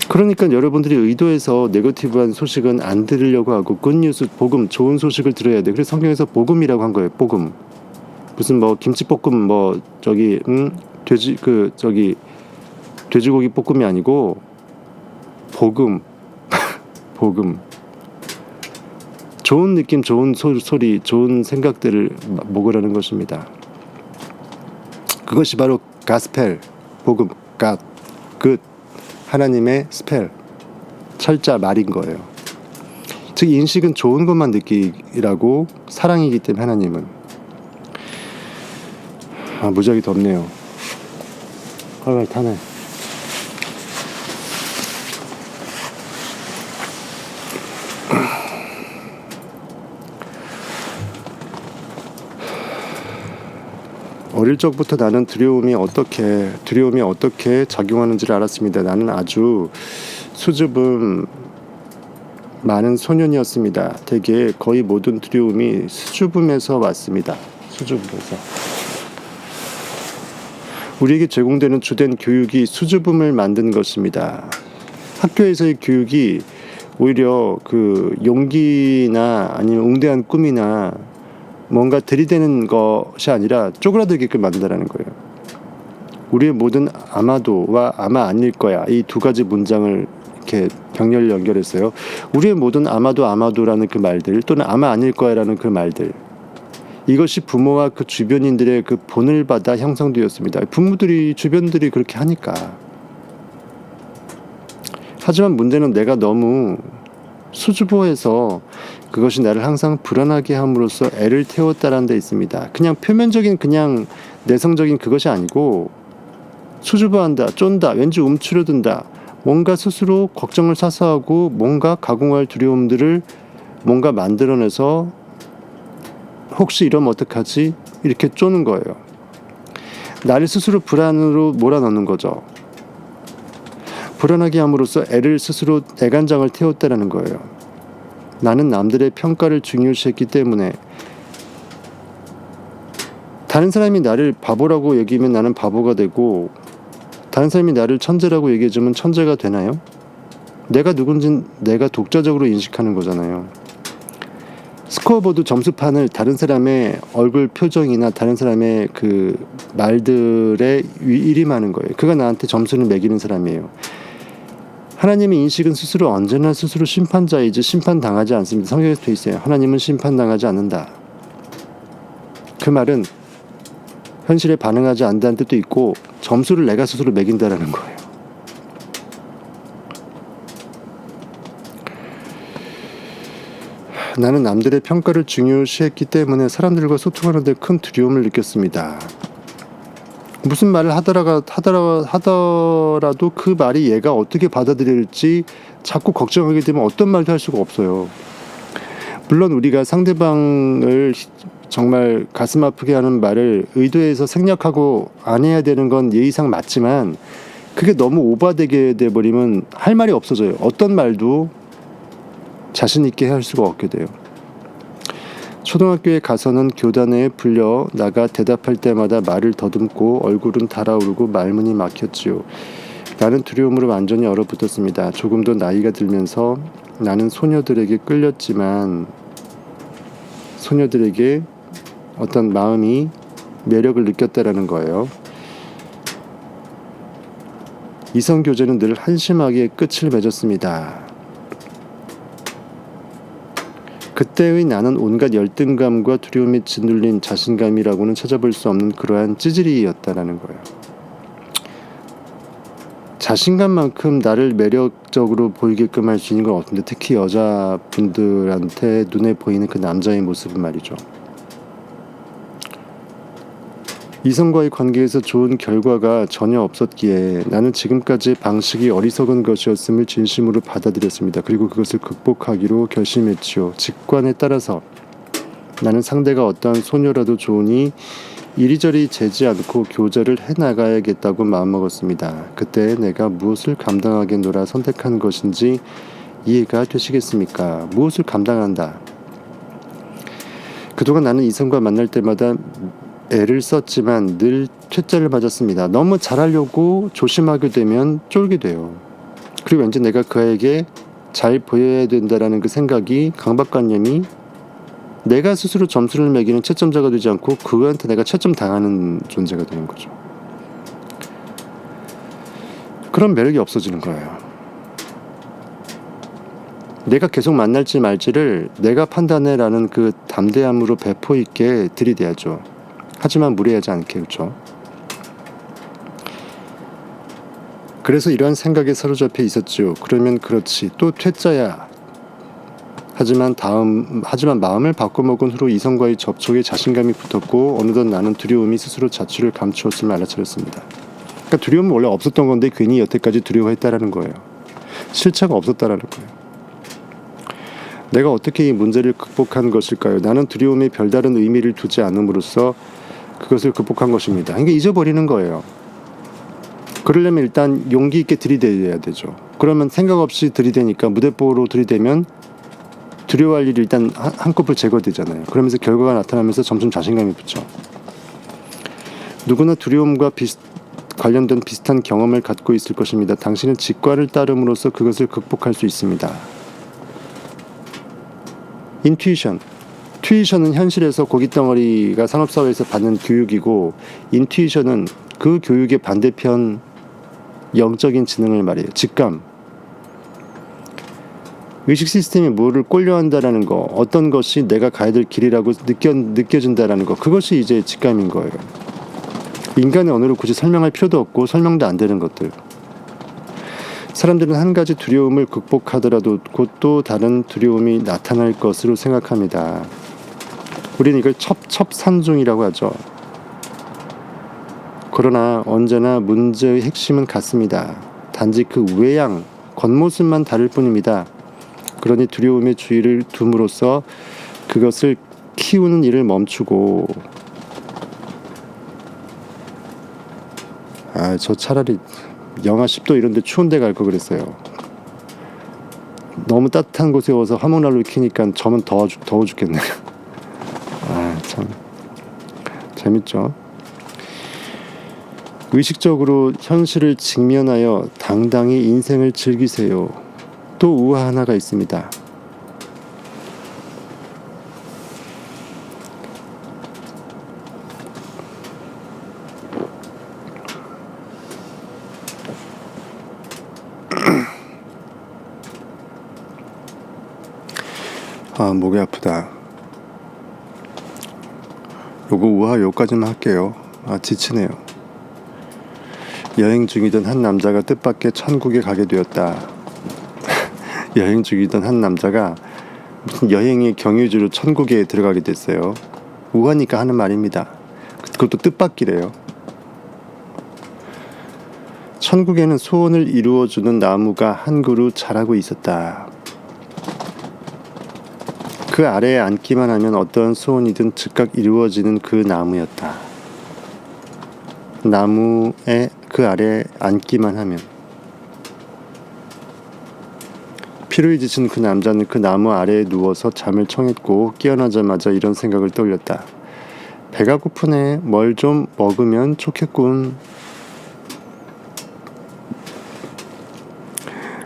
그러니까 여러분들이 의도해서 네거티브한 소식은 안 들으려고 하고 굿뉴스, 복음, 좋은 소식을 들어야 돼. 그래서 성경에서 복음이라고 한 거예요. 복음. 무슨 뭐 김치볶음 뭐 돼지고기 볶음이 아니고 복음. 복음. 좋은 느낌, 좋은 소리, 좋은 생각들을 먹으라는 것입니다. 그것이 바로 가스펠, 복음, 굿, 하나님의 스펠, 철자, 말인 거예요. 즉 인식은 좋은 것만 느끼라고, 사랑이기 때문에 하나님은. 무지하게 덥네요. 활활 타네. 어릴 적부터 나는 두려움이 어떻게 작용하는지를 알았습니다. 나는 아주 수줍음 많은 소년이었습니다. 대개 거의 모든 두려움이 수줍음에서 왔습니다. 수줍음에서. 우리에게 제공되는 주된 교육이 수줍음을 만든 것입니다. 학교에서의 교육이 오히려 그 용기나 아니면 웅대한 꿈이나 뭔가 들이대는 것이 아니라 쪼그라들게끔 만든다는 거예요. 우리의 모든 아마도와 아마 아닐 거야, 이 두 가지 문장을 이렇게 병렬 연결했어요. 우리의 모든 아마도라는 그 말들, 또는 아마 아닐 거야라는 그 말들, 이것이 부모와 그 주변인들의 그 본을 받아 형성되었습니다. 부모들이, 주변들이 그렇게 하니까. 하지만 문제는 내가 너무 수줍어해서 그것이 나를 항상 불안하게 함으로써 애를 태웠다는 데 있습니다. 그냥 표면적인, 그냥 내성적인 그것이 아니고, 수줍어한다, 쫀다, 왠지 움츠러든다, 뭔가 스스로 걱정을 사서 하고 뭔가 가공할 두려움들을 뭔가 만들어내서 혹시 이러면 어떡하지? 이렇게 쪼는 거예요. 나를 스스로 불안으로 몰아넣는 거죠. 불안하게 함으로써 애를 스스로 애간장을 태웠다는 거예요. 나는 남들의 평가를 중요시했기 때문에 다른 사람이 나를 바보라고 얘기하면 나는 바보가 되고, 다른 사람이 나를 천재라고 얘기해주면 천재가 되나요? 내가 누군진 내가 독자적으로 인식하는 거잖아요. 스코어보드 점수판을 다른 사람의 얼굴 표정이나 다른 사람의 그 말들에 위임하는 거예요. 그가 나한테 점수를 매기는 사람이에요. 하나님의 인식은 언제나 스스로 심판자이지 심판당하지 않습니다. 성경에서 돼 있어요. 하나님은 심판당하지 않는다. 그 말은 현실에 반응하지 않는다는 뜻도 있고, 점수를 내가 스스로 매긴다라는 거예요. 나는 남들의 평가를 중요시했기 때문에 사람들과 소통하는 데 큰 두려움을 느꼈습니다. 무슨 말을 하더라도 그 말이 얘가 어떻게 받아들일지 자꾸 걱정하게 되면 어떤 말도 할 수가 없어요. 물론 우리가 상대방을 정말 가슴 아프게 하는 말을 의도해서 생략하고 안 해야 되는 건 예의상 맞지만, 그게 너무 오바되게 돼버리면 할 말이 없어져요. 어떤 말도 자신 있게 할 수가 없게 돼요. 초등학교에 가서는 교단에 불려 나가 대답할 때마다 말을 더듬고 얼굴은 달아오르고 말문이 막혔지요. 나는 두려움으로 완전히 얼어붙었습니다. 조금 더 나이가 들면서 나는 소녀들에게 끌렸지만, 소녀들에게 어떤 마음이 매력을 느꼈다라는 거예요. 이성교제는 늘 한심하게 끝을 맺었습니다. 그때의 나는 온갖 열등감과 두려움에 짓눌린 자신감이라고는 찾아볼 수 없는 그러한 찌질이였다라는 거예요. 자신감만큼 나를 매력적으로 보이게끔 할 수 있는 건 없는데, 특히 여자분들한테 눈에 보이는 그 남자의 모습은 말이죠. 이성과의 관계에서 좋은 결과가 전혀 없었기에 나는 지금까지의 방식이 어리석은 것이었음을 진심으로 받아들였습니다. 그리고 그것을 극복하기로 결심했지요. 직관에 따라서 나는 상대가 어떠한 소녀라도 좋으니 이리저리 재지 않고 교제를 해나가야겠다고 마음먹었습니다. 그때 내가 무엇을 감당하겠노라 선택한 것인지 이해가 되시겠습니까? 무엇을 감당한다. 그동안 나는 이성과 만날 때마다 애를 썼지만 늘 퇴짜를 맞았습니다. 너무 잘하려고 조심하게 되면 쫄게 돼요. 그리고 왠지 내가 그 아이에게 잘 보여야 된다라는 그 생각이, 강박관념이 내가 스스로 점수를 매기는 채점자가 되지 않고 그한테 내가 채점 당하는 존재가 되는 거죠. 그런 매력이 없어지는 거예요. 내가 계속 만날지 말지를 내가 판단해라는 그 담대함으로 배포 있게 들이대야죠. 하지만 무리하지 않게, 그렇죠? 그래서 이러한 생각에 사로잡혀 있었죠. 그러면 그렇지, 또 퇴짜야. 하지만 마음을 바꿔먹은 후로 이성과의 접촉에 자신감이 붙었고 어느덧 나는 두려움이 스스로 자취를 감추었음을 알아차렸습니다. 그러니까 두려움은 원래 없었던 건데 괜히 여태까지 두려워했다라는 거예요. 실체가 없었다라는 거예요. 내가 어떻게 이 문제를 극복한 것일까요? 나는 두려움에 별다른 의미를 두지 않음으로써 그것을 극복한 것입니다. 그러니까 잊어버리는 거예요. 그러려면 일단 용기 있게 들이대야 되죠. 그러면 생각 없이 들이대니까, 무대뽀로 들이대면 두려워할 일이 일단 한꺼풀 제거되잖아요. 그러면서 결과가 나타나면서 점점 자신감이 붙죠. 누구나 두려움과 관련된 비슷한 경험을 갖고 있을 것입니다. 당신은 직관을 따름으로써 그것을 극복할 수 있습니다. 튜이션은 현실에서 고깃덩어리가 산업사회에서 받는 교육이고, 인투이션은 그 교육의 반대편 영적인 지능을 말해요. 직감. 의식 시스템이 뭐를 꼴려한다라는 거, 어떤 것이 내가 가야 될 길이라고 느껴진다라는 거, 그것이 이제 직감인 거예요. 인간의 언어로 굳이 설명할 필요도 없고 설명도 안 되는 것들. 사람들은 한 가지 두려움을 극복하더라도 곧 또 다른 두려움이 나타날 것으로 생각합니다. 우리는 이걸 첩첩산중이라고 하죠. 그러나 언제나 문제의 핵심은 같습니다. 단지 그 외양, 겉모습만 다를 뿐입니다. 그러니 두려움의 주의를 둠으로써 그것을 키우는 일을 멈추고, 저 차라리 영하 10도 이런 데 추운 데 갈 거 그랬어요. 너무 따뜻한 곳에 와서 화목난로를 켜니까 저는 더워 죽겠네요. 참 재밌죠? 의식적으로 현실을 직면하여 당당히 인생을 즐기세요. 또 우화 하나가 있습니다. 목이 아프다. 요거 우화 요까지만 할게요. 지치네요. 여행 중이던 한 남자가 뜻밖의 천국에 가게 되었다. 여행 중이던 한 남자가 무슨 여행의 경유지로 천국에 들어가게 됐어요. 우화니까 하는 말입니다. 그것도 뜻밖이래요. 천국에는 소원을 이루어주는 나무가 한 그루 자라고 있었다. 그 아래에 앉기만 하면 어떤 소원이든 즉각 이루어지는 그 나무였다. 나무에 그 아래에 앉기만 하면. 피로에 지친 그 남자는 그 나무 아래에 누워서 잠을 청했고 깨어나자마자 이런 생각을 떠올렸다. 배가 고프네. 뭘 좀 먹으면 좋겠군.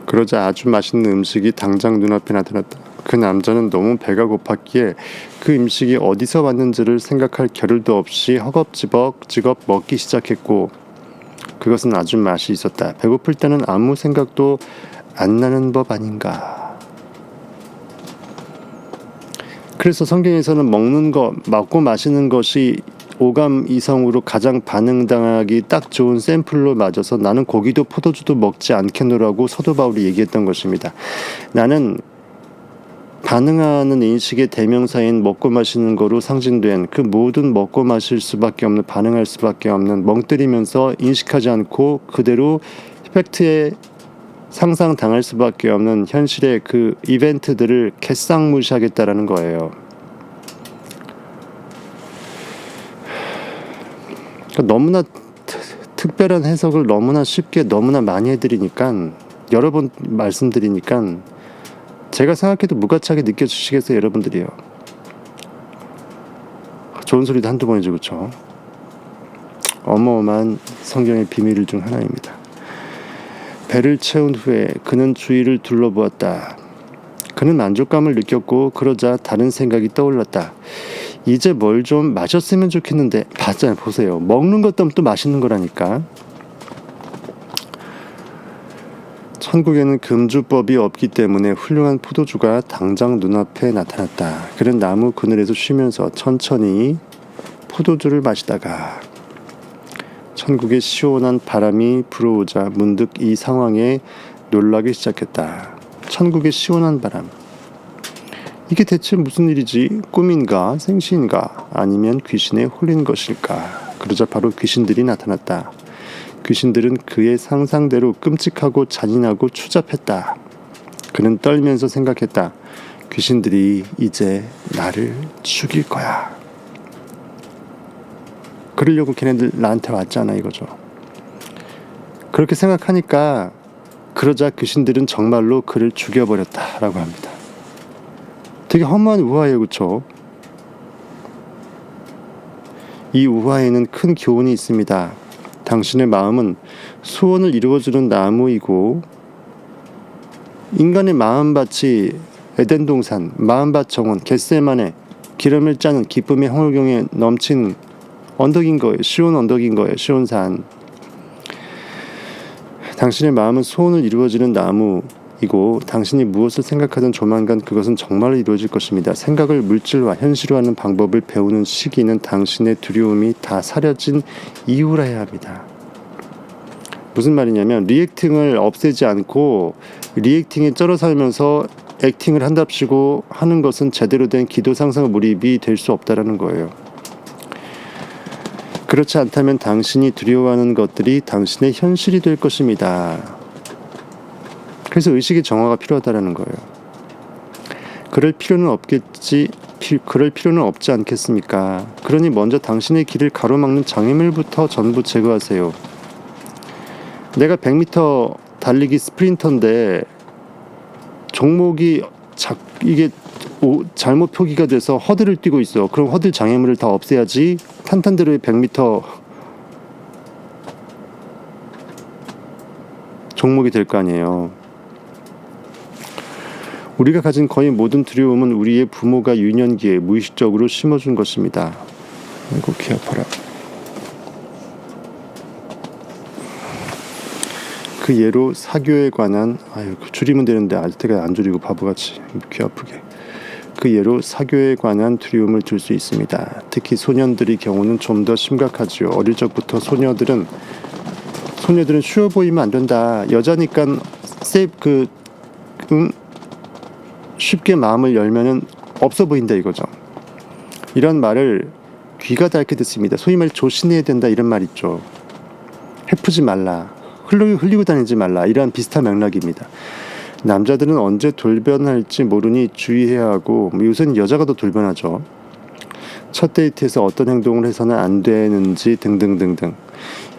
그러자 아주 맛있는 음식이 당장 눈앞에 나타났다. 그 남자는 너무 배가 고팠기에 그 음식이 어디서 왔는지를 생각할 겨를도 없이 허겁지겁 먹기 시작했고 그것은 아주 맛이 있었다. 배고플 때는 아무 생각도 안 나는 법 아닌가. 그래서 성경에서는 먹고 마시는 것이 오감 이성으로 가장 반응당하기 딱 좋은 샘플로 맞아서 나는 고기도 포도주도 먹지 않겠노라고 사도 바울이 얘기했던 것입니다. 나는 반응하는 인식의 대명사인 먹고 마시는 거로 상징된 그 모든 먹고 마실 수밖에 없는 반응할 수밖에 없는 멍때리면서 인식하지 않고 그대로 팩트에 상상당할 수밖에 없는 현실의 그 이벤트들을 개쌍무시하겠다라는 거예요. 그러니까 너무나 특별한 해석을 너무나 쉽게 너무나 많이 해드리니까 여러 번 말씀드리니까 제가 생각해도 무가치하게 느껴주시겠어요, 여러분들이요. 좋은 소리도 한두 번이죠, 그렇죠? 어마어마한 성경의 비밀 중 하나입니다. 배를 채운 후에 그는 주위를 둘러보았다. 그는 만족감을 느꼈고 그러자 다른 생각이 떠올랐다. 이제 뭘 좀 마셨으면 좋겠는데 봤잖아요. 보세요. 먹는 것 때문에 또 맛있는 거라니까. 천국에는 금주법이 없기 때문에 훌륭한 포도주가 당장 눈앞에 나타났다. 그는 나무 그늘에서 쉬면서 천천히 포도주를 마시다가 천국의 시원한 바람이 불어오자 문득 이 상황에 놀라기 시작했다. 천국의 시원한 바람. 이게 대체 무슨 일이지? 꿈인가? 생시인가? 아니면 귀신에 홀린 것일까? 그러자 바로 귀신들이 나타났다. 귀신들은 그의 상상대로 끔찍하고 잔인하고 추잡했다. 그는 떨면서 생각했다. 귀신들이 이제 나를 죽일 거야. 그러려고 걔네들 나한테 왔잖아 이거죠. 그렇게 생각하니까 그러자 귀신들은 정말로 그를 죽여버렸다라고 합니다. 되게 허무한 우화예요, 그렇죠? 이 우화에는 큰 교훈이 있습니다. 당신의 마음은 소원을 이루어주는 나무이고 인간의 마음밭이 에덴 동산, 마음밭 정원, 겟세마네 기름을 짜는 기쁨의 홍울경에 넘친 언덕인 거예요. 시온 언덕인 거예요. 시온 산. 당신의 마음은 소원을 이루어지는 나무이고 당신이 무엇을 생각하든 조만간 그것은 정말로 이루어질 것입니다. 생각을 물질화, 현실화하는 방법을 배우는 시기는 당신의 두려움이 다 사려진 이후라 해야 합니다. 무슨 말이냐면 리액팅을 없애지 않고 리액팅에 쩔어 살면서 액팅을 한답시고 하는 것은 제대로 된 기도 상상 몰입이 될 수 없다라는 거예요. 그렇지 않다면 당신이 두려워하는 것들이 당신의 현실이 될 것입니다. 그래서 의식의 정화가 필요하다라는 거예요. 그럴 필요는 없지 않겠습니까? 그러니 먼저 당신의 길을 가로막는 장애물부터 전부 제거하세요. 내가 100m 달리기 스프린터인데 종목이 이게 잘못 표기가 돼서 허들을 뛰고 있어. 그럼 허들 장애물을 다 없애야지 탄탄대로의 100m 종목이 될 거 아니에요. 우리가 가진 거의 모든 두려움은 우리의 부모가 유년기에 무의식적으로 심어준 것입니다. 아이고 귀 아파라. 그 예로 사교에 관한 줄이면 되는데 알테가 안 줄이고 바보같이 귀 아프게. 그 예로 사교에 관한 두려움을 들 수 있습니다. 특히 소년들의 경우는 좀 더 심각하지요. 어릴 적부터 소녀들은 쉬워 보이면 안 된다. 여자니까 쉽게 마음을 열면은 없어 보인다 이거죠. 이런 말을 귀가 닳게 듣습니다. 소위 말 조심해야 된다 이런 말 있죠. 해프지 말라. 흘리고 다니지 말라. 이러한 비슷한 맥락입니다. 남자들은 언제 돌변할지 모르니 주의해야 하고 요새는 여자가 더 돌변하죠. 첫 데이트에서 어떤 행동을 해서는 안 되는지 등등등등.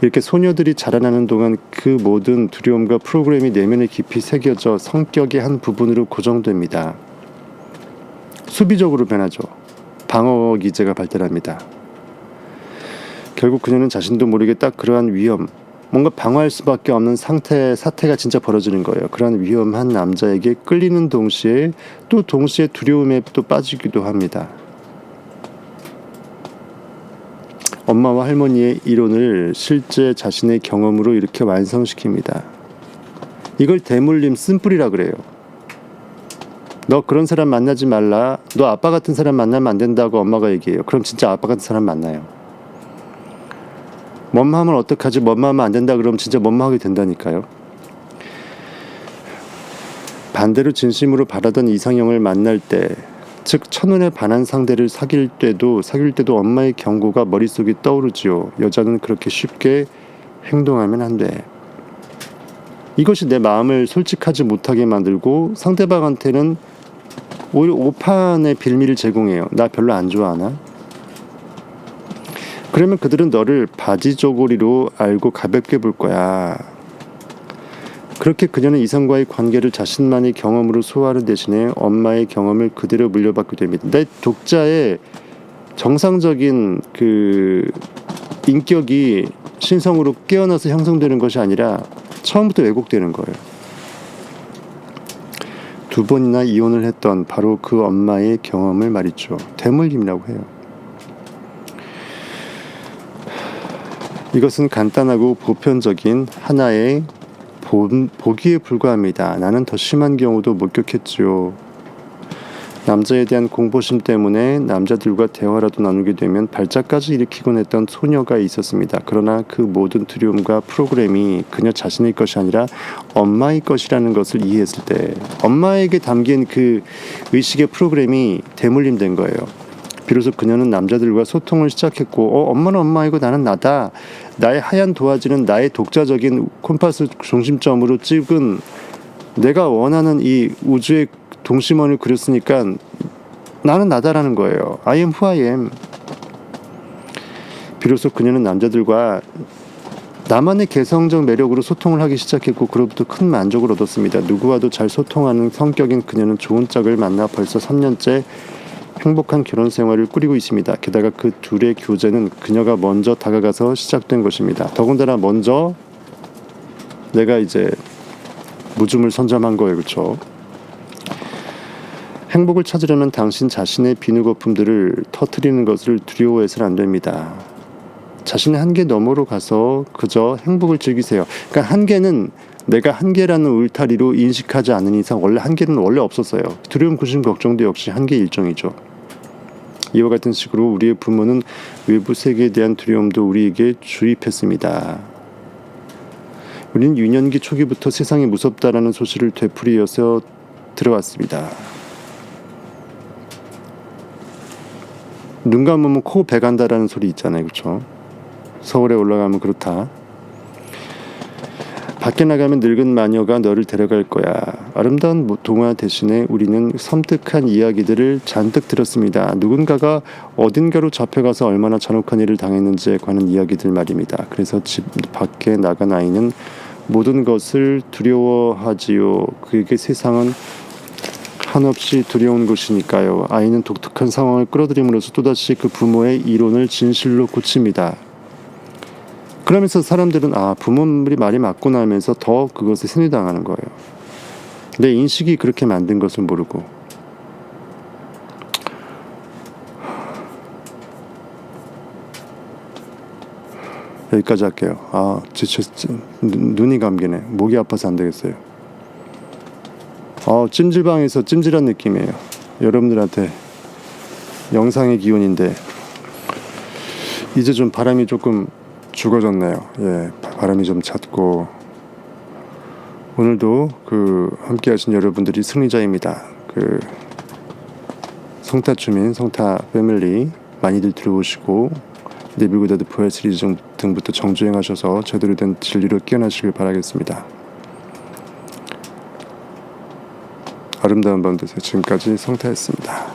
이렇게 소녀들이 자라나는 동안 그 모든 두려움과 프로그램이 내면에 깊이 새겨져 성격의 한 부분으로 고정됩니다. 수비적으로 변하죠. 방어 기제가 발달합니다. 결국 그녀는 자신도 모르게 딱 그러한 위험, 뭔가 방어할 수밖에 없는 사태가 진짜 벌어지는 거예요. 그러한 위험한 남자에게 끌리는 동시에 또 동시에 두려움에 또 빠지기도 합니다. 엄마와 할머니의 이론을 실제 자신의 경험으로 이렇게 완성시킵니다. 이걸 대물림 쓴뿌리라 그래요. 너 그런 사람 만나지 말라. 너 아빠 같은 사람 만나면 안 된다고 엄마가 얘기해요. 그럼 진짜 아빠 같은 사람 만나요. 멈마하면 어떡하지? 멈마하면 안 된다 그러면 진짜 멈마하게 된다니까요. 반대로 진심으로 바라던 이상형을 만날 때, 즉 첫눈에 반한 상대를 사귈 때도 엄마의 경고가 머릿속에 떠오르지요. 여자는 그렇게 쉽게 행동하면 안 돼. 이것이 내 마음을 솔직하지 못하게 만들고 상대방한테는 오히려 오판의 빌미를 제공해요. 나 별로 안 좋아하나? 그러면 그들은 너를 바지 저고리로 알고 가볍게 볼 거야. 그렇게 그녀는 이성과의 관계를 자신만의 경험으로 소화하는 대신에 엄마의 경험을 그대로 물려받게 됩니다. 내 독자의 정상적인 그 인격이 신성으로 깨어나서 형성되는 것이 아니라 처음부터 왜곡되는 거예요. 2번이나 이혼을 했던 바로 그 엄마의 경험을 말이죠. 대물림이라고 해요. 이것은 간단하고 보편적인 하나의 보기에 불과합니다. 나는 더 심한 경우도 목격했지요. 남자에 대한 공포심 때문에 남자들과 대화라도 나누게 되면 발작까지 일으키곤 했던 소녀가 있었습니다. 그러나 그 모든 두려움과 프로그램이 그녀 자신의 것이 아니라 엄마의 것이라는 것을 이해했을 때 엄마에게 담긴 그 의식의 프로그램이 대물림된 거예요. 비로소 그녀는 남자들과 소통을 시작했고 엄마는 엄마이고 나는 나다. 나의 하얀 도화지는 나의 독자적인 콤파스 중심점으로 찍은 내가 원하는 이 우주의 동심원을 그렸으니까 나는 나다라는 거예요. I am who I am. 비로소 그녀는 남자들과 나만의 개성적 매력으로 소통을 하기 시작했고 그로부터 큰 만족을 얻었습니다. 누구와도 잘 소통하는 성격인 그녀는 좋은 짝을 만나 벌써 3년째 행복한 결혼 생활을 꾸리고 있습니다. 게다가 그 둘의 교제는 그녀가 먼저 다가가서 시작된 것입니다. 더군다나 먼저 내가 이제 무줌을 선점한 거예요. 그렇죠? 행복을 찾으려면 당신 자신의 비누거품들을 터뜨리는 것을 두려워해서는 안 됩니다. 자신의 한계 너머로 가서 그저 행복을 즐기세요. 그러니까 한계는 내가 한계라는 울타리로 인식하지 않는 이상 한계는 원래 없었어요. 두려움, 근심, 걱정도 역시 한계의 일종이죠. 이와 같은 식으로 우리의 부모는 외부 세계에 대한 두려움도 우리에게 주입했습니다. 우리는 유년기 초기부터 세상이 무섭다라는 소식을 되풀이해서 들어왔습니다. 눈 감으면 코 배간다라는 소리 있잖아요. 그렇죠? 서울에 올라가면 그렇다. 밖에 나가면 늙은 마녀가 너를 데려갈 거야. 아름다운 동화 대신에 우리는 섬뜩한 이야기들을 잔뜩 들었습니다. 누군가가 어딘가로 잡혀가서 얼마나 잔혹한 일을 당했는지에 관한 이야기들 말입니다. 그래서 집 밖에 나간 아이는 모든 것을 두려워하지요. 그에게 세상은 한없이 두려운 것이니까요. 아이는 독특한 상황을 끌어들임으로써 또다시 그 부모의 이론을 진실로 고칩니다. 그러면서 사람들은 부모들이 말이 맞구나 하면서 더 그것에 세뇌당하는 거예요. 내 인식이 그렇게 만든 것을 모르고. 여기까지 할게요. 눈이 감기네. 목이 아파서 안 되겠어요. 찜질방에서 찜질한 느낌이에요. 여러분들한테 영상의 기운인데 이제 좀 바람이 조금 죽어졌네요. 예, 바람이 좀 찼고 오늘도 함께 하신 여러분들이 승리자입니다. 성타 주민, 성타 패밀리 많이들 들어오시고 네빌고다드 부활 시리즈 등부터 정주행하셔서 제대로 된 진리로 깨어나시길 바라겠습니다. 아름다운 밤 되세요. 지금까지 성타였습니다.